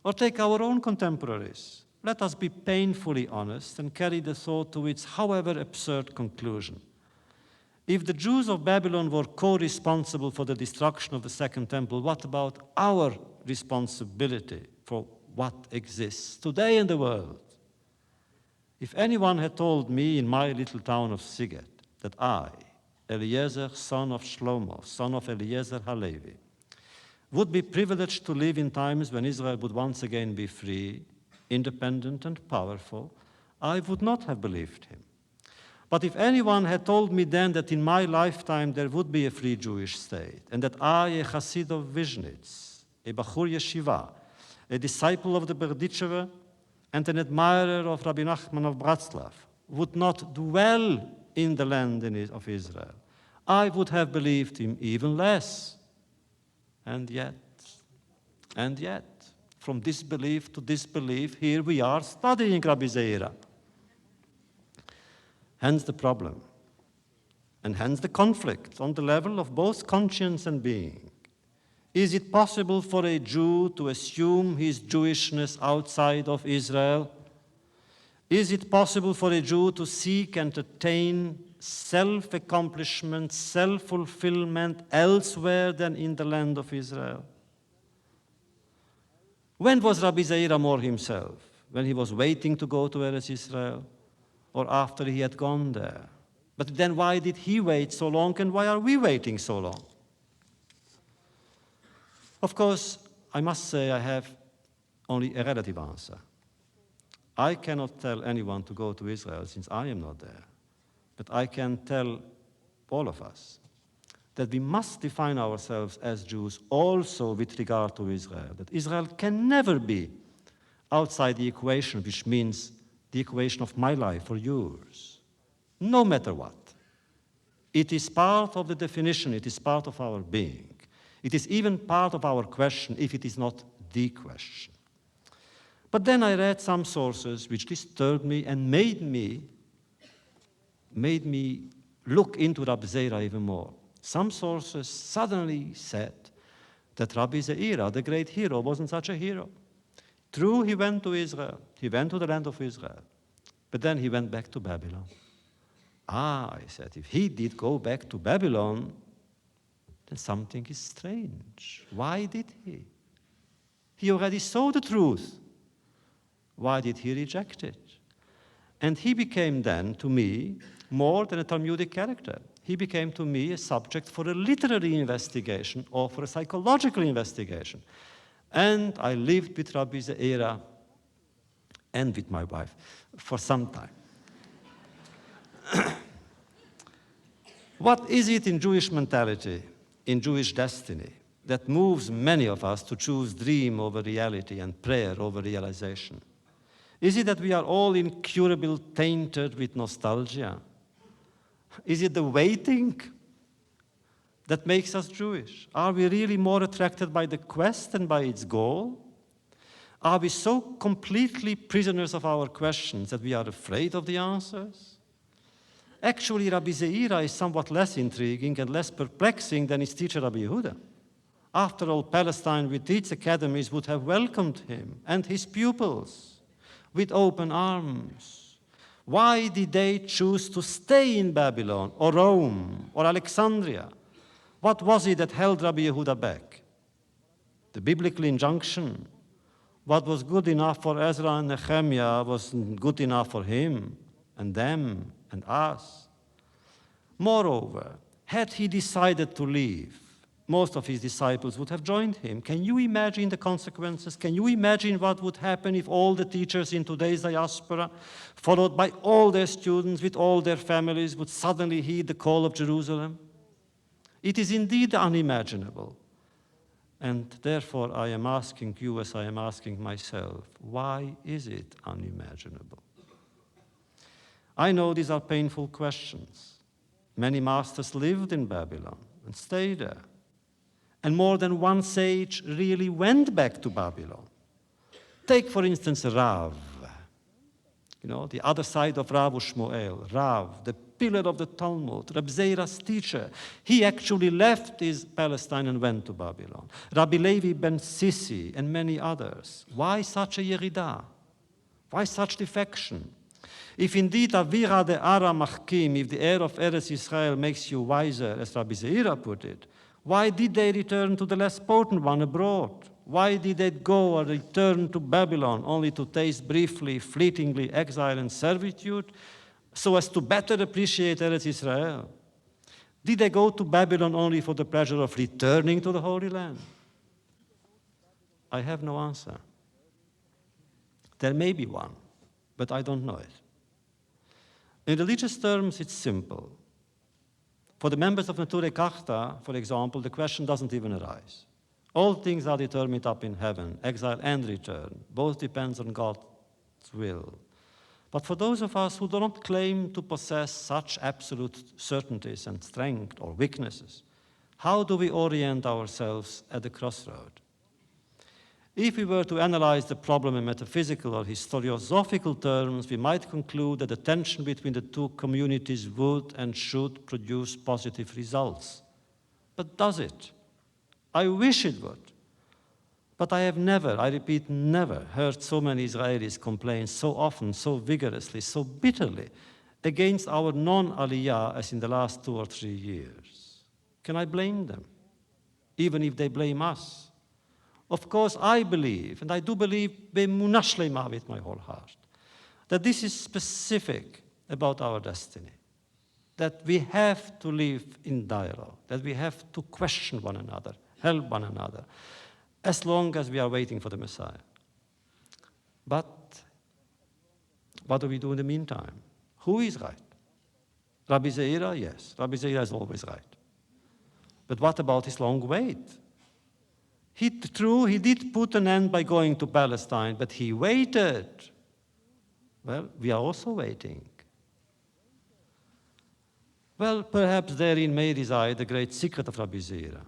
Or take our own contemporaries. Let us be painfully honest and carry the thought to its however absurd conclusion. If the Jews of Babylon were co-responsible for the destruction of the Second Temple, what about our responsibility for what exists today in the world? If anyone had told me in my little town of Siget that I, Eliezer, son of Shlomo, son of Eliezer Halevi, would be privileged to live in times when Israel would once again be free, independent and powerful, I would not have believed him. But if anyone had told me then that in my lifetime there would be a free Jewish state, and that I, a Chassid of Vishnitz, a Bachur Yeshiva, a disciple of the Berditchever, and an admirer of Rabbi Nachman of Bratslav, would not dwell in the land of Israel, I would have believed him even less. And yet, from disbelief to disbelief, here we are studying Rabbi Zeira. Hence the problem, and hence the conflict on the level of both conscience and being. Is it possible for a Jew to assume his Jewishness outside of Israel? Is it possible for a Jew to seek and attain self-accomplishment, self-fulfillment elsewhere than in the land of Israel? When was Rabbi Zeira more himself? When he was waiting to go to Eretz Israel? Or after he had gone there? But then why did he wait so long, and why are we waiting so long? Of course, I must say I have only a relative answer. I cannot tell anyone to go to Israel since I am not there. But I can tell all of us that we must define ourselves as Jews also with regard to Israel, that Israel can never be outside the equation, which means the equation of my life or yours, no matter what. It is part of the definition, it is part of our being. It is even part of our question, if it is not the question. But then I read some sources which disturbed me and made me look into Rabbi Zeira even more. Some sources suddenly said that Rabbi Zeira, the great hero, wasn't such a hero. True, he went to Israel. He went to the land of Israel. But then he went back to Babylon. I said, if he did go back to Babylon, then something is strange. Why did he? He already saw the truth. Why did he reject it? And he became then, to me, more than a Talmudic character. He became to me a subject for a literary investigation or for a psychological investigation. And I lived with Rabbi Zeira and with my wife for some time. What is it in Jewish mentality, in Jewish destiny, that moves many of us to choose dream over reality and prayer over realization? Is it that we are all incurably tainted with nostalgia? Is it the waiting that makes us Jewish? Are we really more attracted by the quest than by its goal? Are we so completely prisoners of our questions that we are afraid of the answers? Actually, Rabbi Zeira is somewhat less intriguing and less perplexing than his teacher Rabbi Yehuda. After all, Palestine with its academies would have welcomed him and his pupils with open arms. Why did they choose to stay in Babylon or Rome or Alexandria? What was it that held Rabbi Yehuda back? The biblical injunction. What was good enough for Ezra and Nehemiah was good enough for him and them and us. Moreover, had he decided to leave, most of his disciples would have joined him. Can you imagine the consequences? Can you imagine what would happen if all the teachers in today's diaspora, followed by all their students with all their families, would suddenly heed the call of Jerusalem? It is indeed unimaginable. And therefore, I am asking you as I am asking myself, why is it unimaginable? I know these are painful questions. Many masters lived in Babylon and stayed there. And more than one sage really went back to Babylon. Take, for instance, Rav. You know, the other side of Rav Shmuel, Rav, the pillar of the Talmud, Rabbi Zeira's teacher. He actually left his Palestine and went to Babylon. Rabbi Levi ben Sissi and many others. Why such a yerida? Why such defection? If indeed Avira de Ara Machkim, if the air of Eretz Israel makes you wiser, as Rabbi Zeira put it, why did they return to the less potent one abroad? Why did they go or return to Babylon only to taste briefly, fleetingly exile and servitude, so as to better appreciate Eretz Israel? Did they go to Babylon only for the pleasure of returning to the Holy Land? I have no answer. There may be one, but I don't know it. In religious terms, it's simple. For the members of Nature Karta, for example, the question doesn't even arise. All things are determined up in heaven, exile and return. Both depends on God's will. But for those of us who do not claim to possess such absolute certainties and strength or weaknesses, how do we orient ourselves at the crossroad? If we were to analyze the problem in metaphysical or historiosophical terms, we might conclude that the tension between the two communities would and should produce positive results. But does it? I wish it would. But I have never, I repeat, never heard so many Israelis complain so often, so vigorously, so bitterly against our non-aliyah as in the last 2 or 3 years. Can I blame them? Even if they blame us? Of course, I believe, and I do believe be'emunah shleima with my whole heart, that this is specific about our destiny, that we have to live in dialogue, that we have to question one another, help one another, as long as we are waiting for the Messiah. But what do we do in the meantime? Who is right? Rabbi Zeira, yes. Rabbi Zeira is always right. But what about his long wait? True, he did put an end by going to Palestine, but he waited. Well, we are also waiting. Well, perhaps therein may reside the great secret of Rabbi Zeira.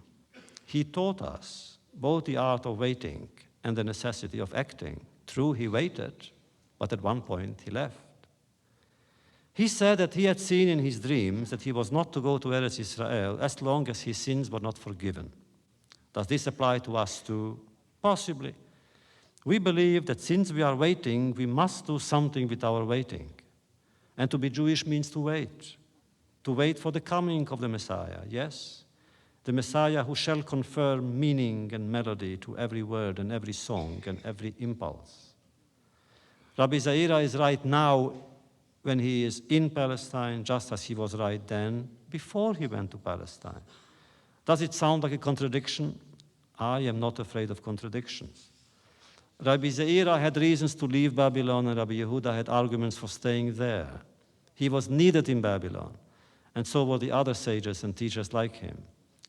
He taught us both the art of waiting and the necessity of acting. True, he waited, but at one point he left. He said that he had seen in his dreams that he was not to go to Eretz Israel as long as his sins were not forgiven. Does this apply to us too? Possibly. We believe that since we are waiting, we must do something with our waiting. And to be Jewish means to wait for the coming of the Messiah, yes? The Messiah who shall confer meaning and melody to every word and every song and every impulse. Rabbi Zeira is right now when he is in Palestine, just as he was right then, before he went to Palestine. Does it sound like a contradiction? I am not afraid of contradictions. Rabbi Zeira had reasons to leave Babylon, and Rabbi Yehuda had arguments for staying there. He was needed in Babylon, and so were the other sages and teachers like him.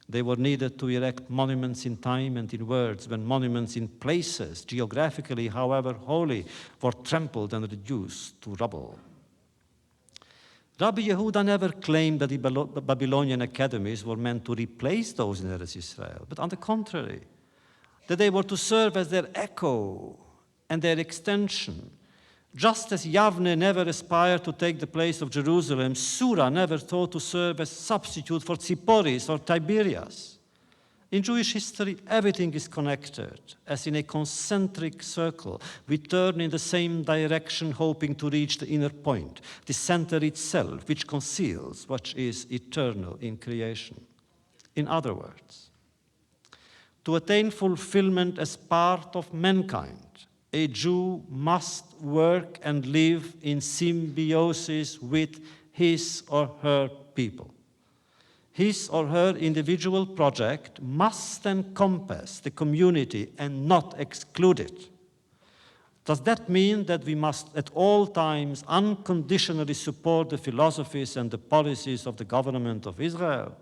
They were needed to erect monuments in time and in words, when monuments in places, geographically, however holy, were trampled and reduced to rubble. Rabbi Yehuda never claimed that the Babylonian academies were meant to replace those in Eretz Israel, but on the contrary, that they were to serve as their echo and their extension. Just as Yavne never aspired to take the place of Jerusalem, Sura never thought to serve as substitute for Tziporis or Tiberias. In Jewish history, everything is connected, as in a concentric circle. We turn in the same direction, hoping to reach the inner point, the center itself, which conceals what is eternal in creation. In other words, to attain fulfillment as part of mankind, a Jew must work and live in symbiosis with his or her people. His or her individual project must encompass the community and not exclude it. Does that mean that we must at all times unconditionally support the philosophies and the policies of the government of Israel?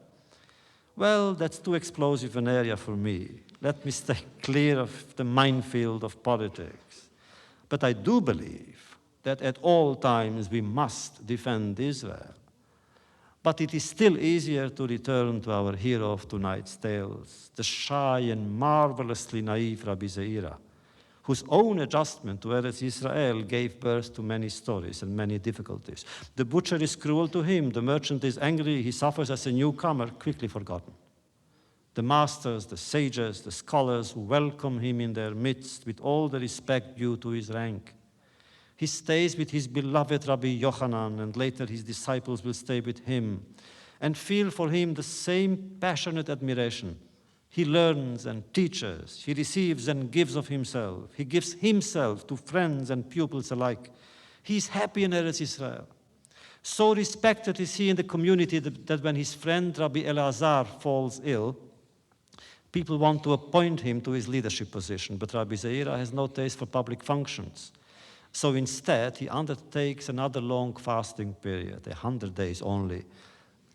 Well, that's too explosive an area for me. Let me stay clear of the minefield of politics. But I do believe that at all times we must defend Israel. But it is still easier to return to our hero of tonight's tales, the shy and marvelously naive Rabbi Zeira, whose own adjustment to Eretz Israel gave birth to many stories and many difficulties. The butcher is cruel to him, the merchant is angry, he suffers as a newcomer, quickly forgotten. The masters, the sages, the scholars who welcome him in their midst with all the respect due to his rank. He stays with his beloved Rabbi Yochanan, and later his disciples will stay with him and feel for him the same passionate admiration. He learns and teaches, he receives and gives of himself. He gives himself to friends and pupils alike. He is happy in Eretz Israel. So respected is he in the community that when his friend Rabbi Elazar falls ill, people want to appoint him to his leadership position, but Rabbi Zeira has no taste for public functions. So instead, he undertakes another long fasting period, 100 days only,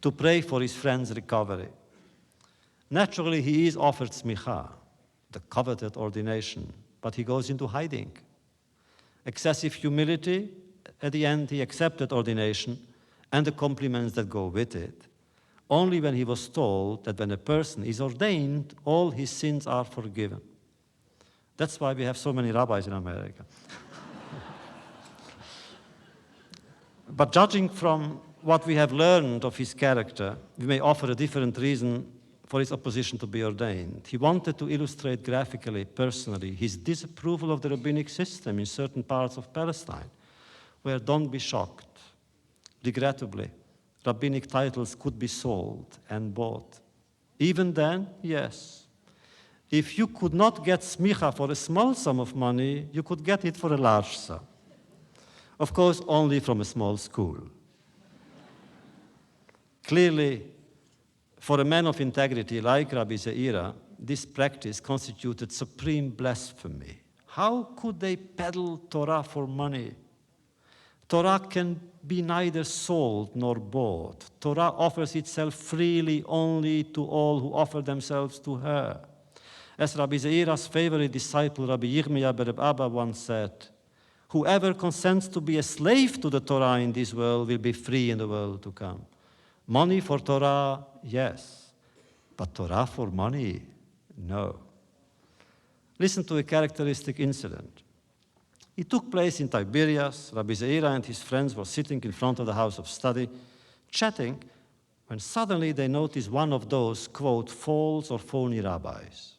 to pray for his friend's recovery. Naturally, he is offered smicha, the coveted ordination, but he goes into hiding. Excessive humility, at the end he accepted ordination and the compliments that go with it, only when he was told that when a person is ordained, all his sins are forgiven. That's why we have so many rabbis in America. But judging from what we have learned of his character, we may offer a different reason for his opposition to be ordained. He wanted to illustrate graphically, personally, his disapproval of the rabbinic system in certain parts of Palestine, where, don't be shocked, regrettably, rabbinic titles could be sold and bought. Even then, yes. If you could not get smicha for a small sum of money, you could get it for a large sum. Of course, only from a small school. Clearly, for a man of integrity like Rabbi Zeira, this practice constituted supreme blasphemy. How could they peddle Torah for money? Torah can be neither sold nor bought. Torah offers itself freely only to all who offer themselves to her. As Rabbi Zeira's favorite disciple, Rabbi Yirmiyah ber Abba, once said, "Whoever consents to be a slave to the Torah in this world will be free in the world to come." Money for Torah, yes, but Torah for money, no. Listen to a characteristic incident. It took place in Tiberias. Rabbi Zeira and his friends were sitting in front of the house of study, chatting, when suddenly they noticed one of those, quote, false or phony rabbis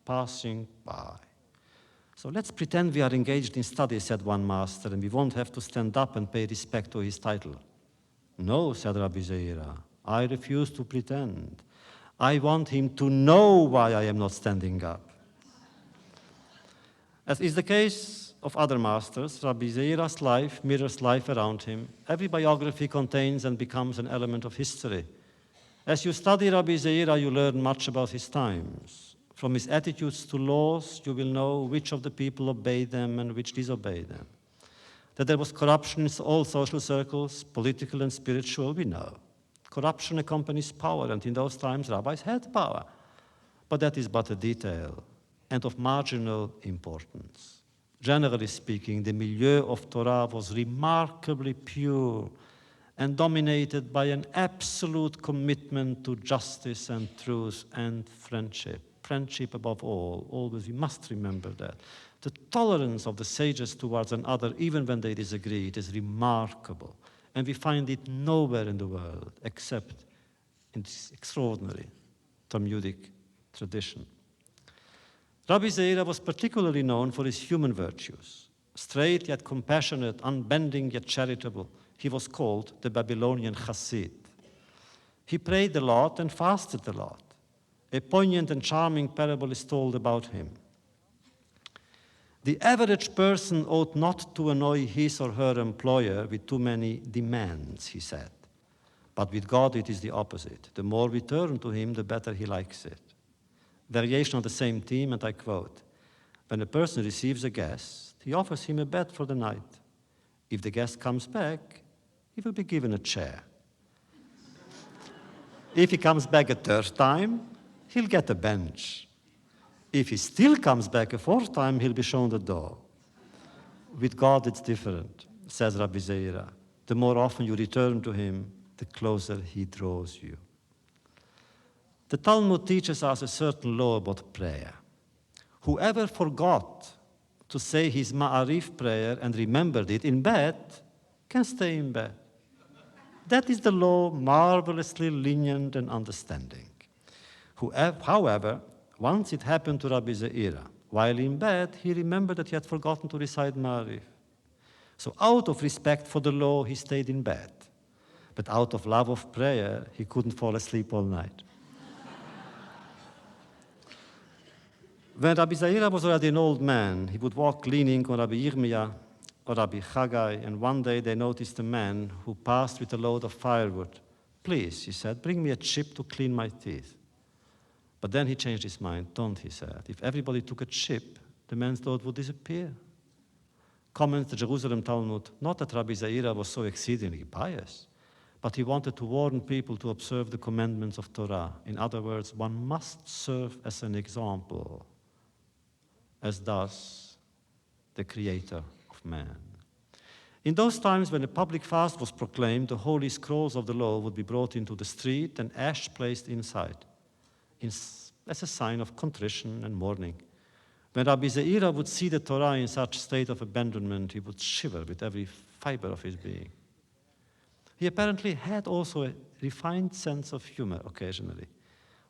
passing by. "So let's pretend we are engaged in study," said one master, "and we won't have to stand up and pay respect to his title." "No," said Rabbi Zeira, "I refuse to pretend. I want him to know why I am not standing up." As is the case of other masters, Rabbi Zeira's life mirrors life around him. Every biography contains and becomes an element of history. As you study Rabbi Zeira, you learn much about his times. From his attitudes to laws, you will know which of the people obeyed them and which disobeyed them. That there was corruption in all social circles, political and spiritual, we know. Corruption accompanies power, and in those times rabbis had power. But that is but a detail and of marginal importance. Generally speaking, the milieu of Torah was remarkably pure and dominated by an absolute commitment to justice and truth and friendship. Friendship above all, always, we must remember that. The tolerance of the sages towards another, even when they disagree, it is remarkable. And we find it nowhere in the world except in this extraordinary Talmudic tradition. Rabbi Zeira was particularly known for his human virtues. Straight yet compassionate, unbending yet charitable, he was called the Babylonian Chassid. He prayed a lot and fasted a lot. A poignant and charming parable is told about him. The average person ought not to annoy his or her employer with too many demands, he said. But with God it is the opposite. The more we turn to him, the better he likes it. Variation on the same theme, and I quote, "When a person receives a guest, he offers him a bed for the night. If the guest comes back, he will be given a chair. If he comes back a third time, he'll get a bench. If he still comes back a fourth time, he'll be shown the door." With God, it's different, says Rabbi Zeira. The more often you return to him, the closer he draws you. The Talmud teaches us a certain law about prayer. Whoever forgot to say his Ma'arif prayer and remembered it in bed can stay in bed. That is the law, marvelously lenient and understanding. However, once it happened to Rabbi Zeira. While in bed, he remembered that he had forgotten to recite Ma'arif. So out of respect for the law, he stayed in bed. But out of love of prayer, he couldn't fall asleep all night. When Rabbi Zeira was already an old man, he would walk leaning on Rabbi Yirmiyah or Rabbi Chagai, and one day they noticed a man who passed with a load of firewood. Please, he said, bring me a chip to clean my teeth. But then he changed his mind. Don't, he said. If everybody took a chip, the man's load would disappear. Comments the Jerusalem Talmud, not that Rabbi Zeira was so exceedingly pious, but he wanted to warn people to observe the commandments of Torah. In other words, one must serve as an example, as does the Creator of man. In those times when a public fast was proclaimed, the holy scrolls of the law would be brought into the street and ash placed inside, as a sign of contrition and mourning. When Rabbi Zeira would see the Torah in such state of abandonment, he would shiver with every fiber of his being. He apparently had also a refined sense of humor occasionally.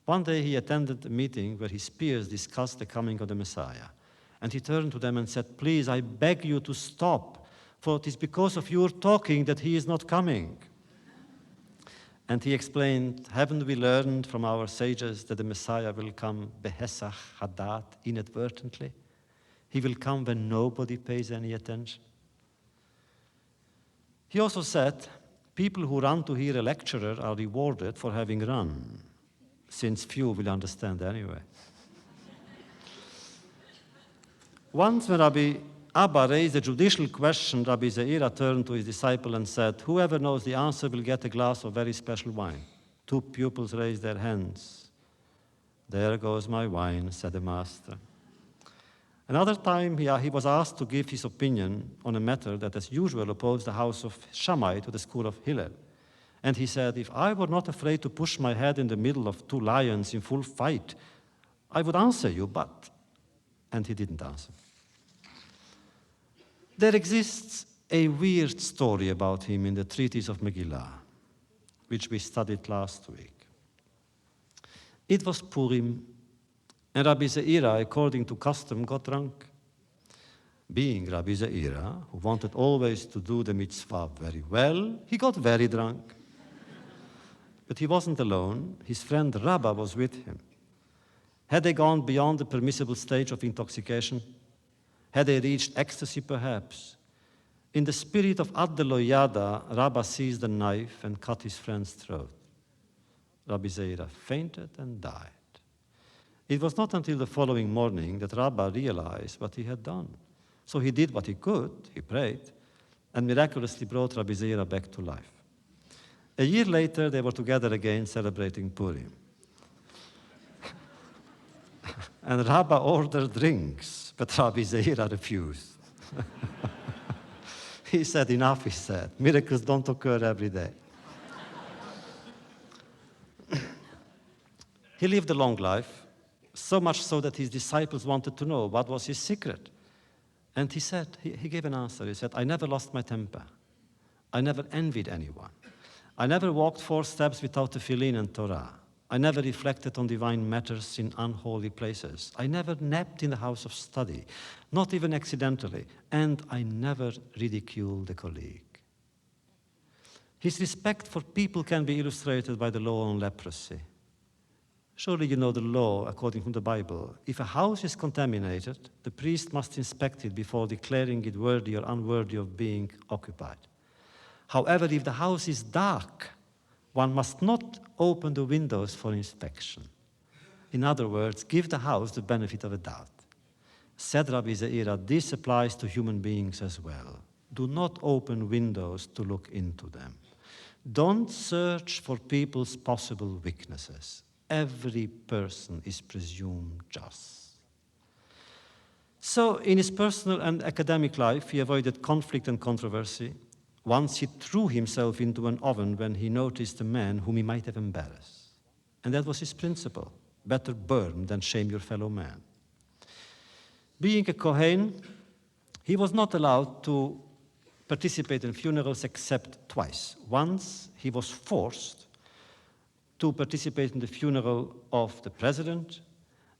One day he attended a meeting where his peers discussed the coming of the Messiah. And he turned to them and said, please, I beg you to stop, for it is because of your talking that he is not coming. And he explained, haven't we learned from our sages that the Messiah will come behesach hadat, inadvertently? He will come when nobody pays any attention. He also said, people who run to hear a lecturer are rewarded for having run, since few will understand anyway. Once when Rabbi Abba raised a judicial question, Rabbi Zeira turned to his disciple and said, whoever knows the answer will get a glass of very special wine. 2 pupils raised their hands. There goes my wine, said the master. Another time he was asked to give his opinion on a matter that as usual opposed the house of Shammai to the school of Hillel. And he said, if I were not afraid to push my head in the middle of 2 lions in full fight, I would answer you, but... And he didn't answer. There exists a weird story about him in the treatise of Megillah, which we studied last week. It was Purim, and Rabbi Zeira, according to custom, got drunk. Being Rabbi Zeira, who wanted always to do the mitzvah very well, he got very drunk. But he wasn't alone. His friend Rabbi was with him. Had they gone beyond the permissible stage of intoxication? Had they reached ecstasy, perhaps? In the spirit of Ad Deloyada, Rabbi seized a knife and cut his friend's throat. Rabbi Zeira fainted and died. It was not until the following morning that Rabbi realized what he had done. So he did what he could, he prayed, and miraculously brought Rabbi Zeira back to life. A year later, they were together again celebrating Purim. And Rabbi ordered drinks, but Rabbi Zeira refused. He said, enough, he said. Miracles don't occur every day. He lived a long life, so much so that his disciples wanted to know what was his secret. And he said, he gave an answer. He said, I never lost my temper. I never envied anyone. I never walked 4 steps without tefillin and Torah. I never reflected on divine matters in unholy places. I never napped in the house of study, not even accidentally, and I never ridiculed a colleague. His respect for people can be illustrated by the law on leprosy. Surely you know the law according to the Bible. If a house is contaminated, the priest must inspect it before declaring it worthy or unworthy of being occupied. However, if the house is dark, one must not open the windows for inspection. In other words, give the house the benefit of a doubt. Said Rabbi Zeira, this applies to human beings as well. Do not open windows to look into them. Don't search for people's possible weaknesses. Every person is presumed just. So in his personal and academic life, he avoided conflict and controversy. Once he threw himself into an oven when he noticed a man whom he might have embarrassed. And that was his principle. Better burn than shame your fellow man. Being a Kohen, He was not allowed to participate in funerals except twice. Once, he was forced to participate in the funeral of the president,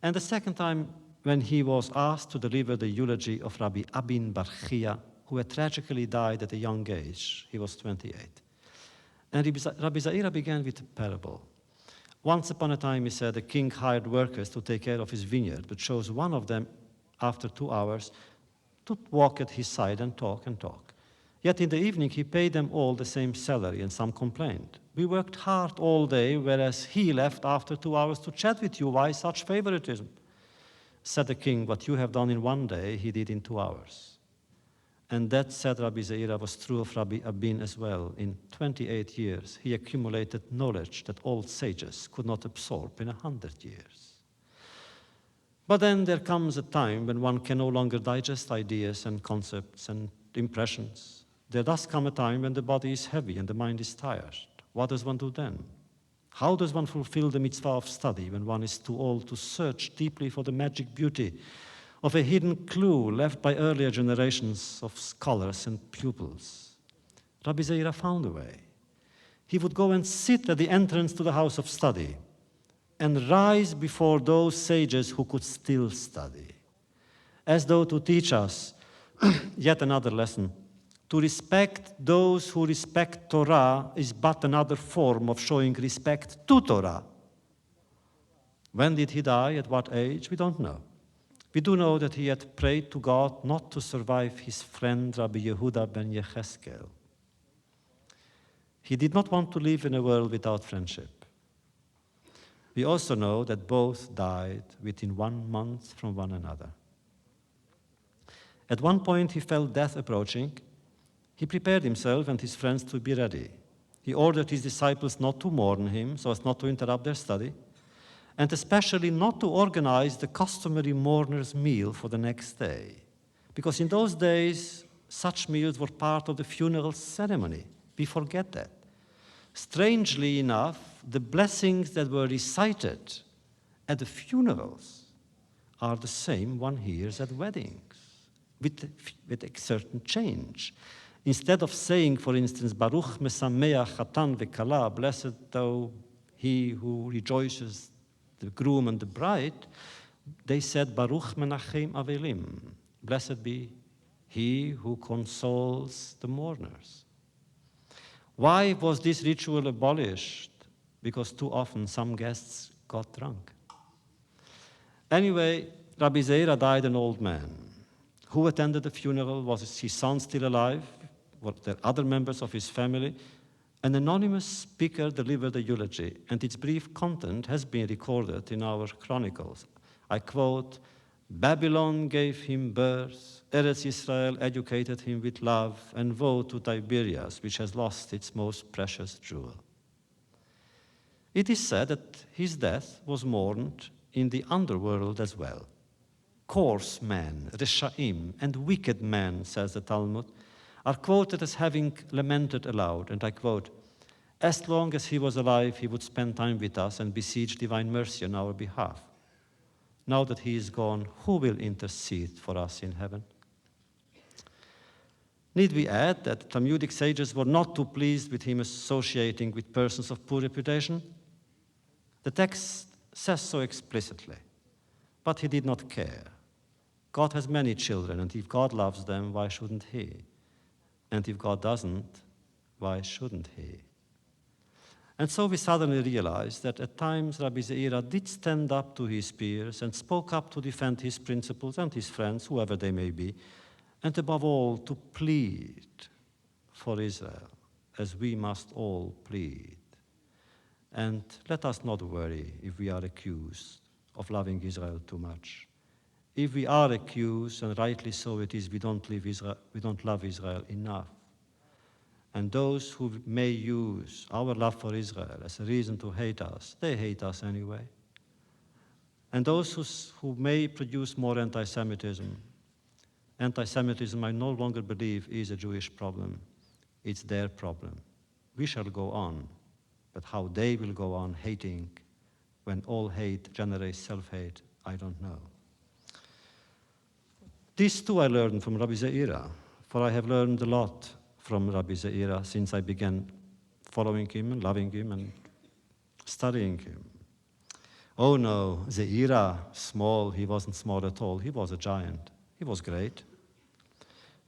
and the second time when he was asked to deliver the eulogy of Rabbi Abin Bar Chia, who had tragically died at a young age. He was 28. And Rabbi Zeira began with a parable. Once upon a time, he said, the king hired workers to take care of his vineyard, but chose one of them after 2 hours to walk at his side and talk and talk. Yet in the evening, he paid them all the same salary, and some complained. We worked hard all day, whereas he left after 2 hours to chat with you. Why such favoritism? Said the king, what you have done in 1 day, he did in 2 hours. And that, said Rabbi Zeira, was true of Rabbi Abin as well. In 28 years, he accumulated knowledge that old sages could not absorb in 100 years. But then there comes a time when one can no longer digest ideas and concepts and impressions. There does come a time when the body is heavy and the mind is tired. What does one do then? How does one fulfill the mitzvah of study when one is too old to search deeply for the magic beauty of a hidden clue left by earlier generations of scholars and pupils? Rabbi Zeira found a way. He would go and sit at the entrance to the house of study and rise before those sages who could still study, as though to teach us yet another lesson. To respect those who respect Torah is but another form of showing respect to Torah. When did he die? At what age? We don't know. We do know that he had prayed to God not to survive his friend Rabbi Yehuda ben Yecheskel. He did not want to live in a world without friendship. We also know that both died within 1 month from one another. At one point, he felt death approaching. He prepared himself and his friends to be ready. He ordered his disciples not to mourn him, so as not to interrupt their study, and especially not to organize the customary mourner's meal for the next day. Because in those days, such meals were part of the funeral ceremony. We forget that. Strangely enough, the blessings that were recited at the funerals are the same one hears at weddings, with a certain change. Instead of saying, for instance, Baruch mesameach chatan vekala, blessed thou he who rejoices the groom and the bride, they said, Baruch menachem avelim, blessed be he who consoles the mourners. Why was this ritual abolished? Because too often some guests got drunk. Anyway, Rabbi Zeira died an old man. Who attended the funeral? Was his son still alive? Were there other members of his family? An anonymous speaker delivered a eulogy, and its brief content has been recorded in our chronicles. I quote, Babylon gave him birth, Eretz Israel educated him with love, and woe to Tiberias, which has lost its most precious jewel. It is said that his death was mourned in the underworld as well. Coarse men, Reshaim, and wicked men, says the Talmud, are quoted as having lamented aloud, and I quote, as long as he was alive, he would spend time with us and beseech divine mercy on our behalf. Now that he is gone, who will intercede for us in heaven? Need we add that Talmudic sages were not too pleased with him associating with persons of poor reputation? The text says so explicitly, but he did not care. God has many children, and if God loves them, why shouldn't he? And if God doesn't, why shouldn't he? And so we suddenly realized that at times Rabbi Zeira did stand up to his peers and spoke up to defend his principles and his friends, whoever they may be, and above all, to plead for Israel, as we must all plead. And let us not worry if we are accused of loving Israel too much. If we are accused, and rightly so it is, we don't love Israel enough. And those who may use our love for Israel as a reason to hate us, they hate us anyway. And those who may produce more anti-Semitism I no longer believe is a Jewish problem. It's their problem. We shall go on, but how they will go on hating when all hate generates self-hate, I don't know. This too I learned from Rabbi Zeira, for I have learned a lot from Rabbi Zeira since I began following him and loving him and studying him. Oh no, Zeira, small, he wasn't small at all. He was a giant. He was great.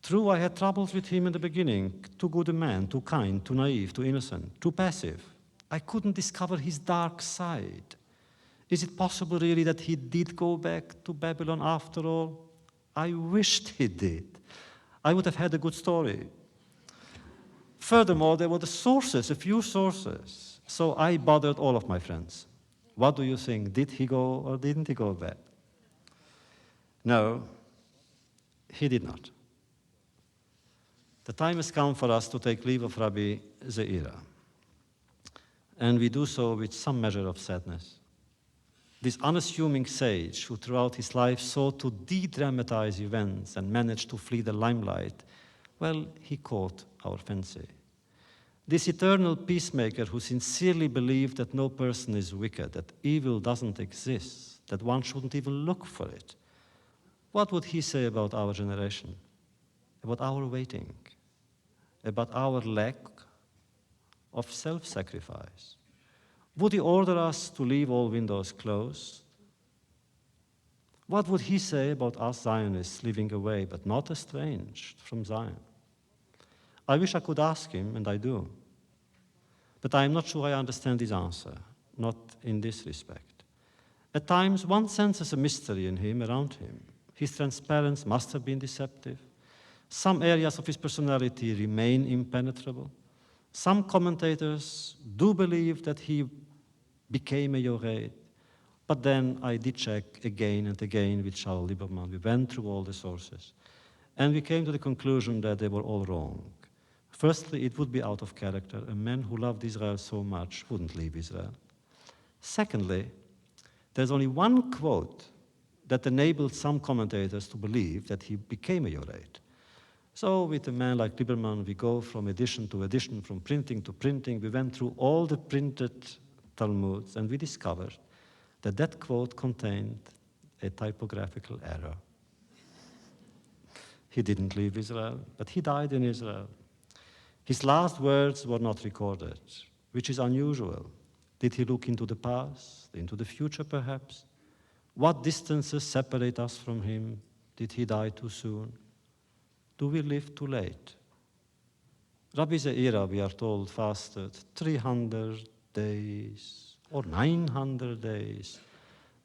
True, I had troubles with him in the beginning. Too good a man, too kind, too naive, too innocent, too passive. I couldn't discover his dark side. Is it possible really that he did go back to Babylon after all? I wished he did. I would have had a good story. Furthermore, there were the sources, a few sources. So I bothered all of my friends. What do you think? Did he go or didn't he go back? No, he did not. The time has come for us to take leave of Rabbi Zeira. And we do so with some measure of sadness. This unassuming sage who throughout his life sought to de-dramatize events and managed to flee the limelight, well, he caught our fancy. This eternal peacemaker who sincerely believed that no person is wicked, that evil doesn't exist, that one shouldn't even look for it. What would he say about our generation? About our waiting? About our lack of self-sacrifice? Would he order us to leave all windows closed? What would he say about us Zionists living away, but not estranged from Zion? I wish I could ask him, and I do. But I am not sure I understand his answer, not in this respect. At times, one senses a mystery in him, around him. His transparency must have been deceptive. Some areas of his personality remain impenetrable. Some commentators do believe that he became a Yored, but then I did check again and again with Shaul Lieberman. We went through all the sources, and we came to the conclusion that they were all wrong. Firstly, it would be out of character. A man who loved Israel so much wouldn't leave Israel. Secondly, there's only one quote that enabled some commentators to believe that he became a Yored. So with a man like Lieberman, we go from edition to edition, from printing to printing. We went through all the printed Talmuds, and we discovered that that quote contained a typographical error. He didn't leave Israel, but he died in Israel. His last words were not recorded, which is unusual. Did he look into the past, into the future perhaps? What distances separate us from him? Did he die too soon? Do we live too late? Rabbi Zeira, we are told, fasted 300 days or 900 days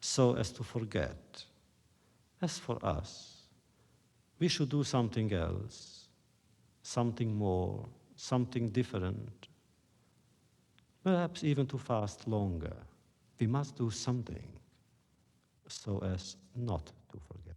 so as to forget. As for us, we should do something else, something more, something different, perhaps even to fast longer. We must do something so as not to forget.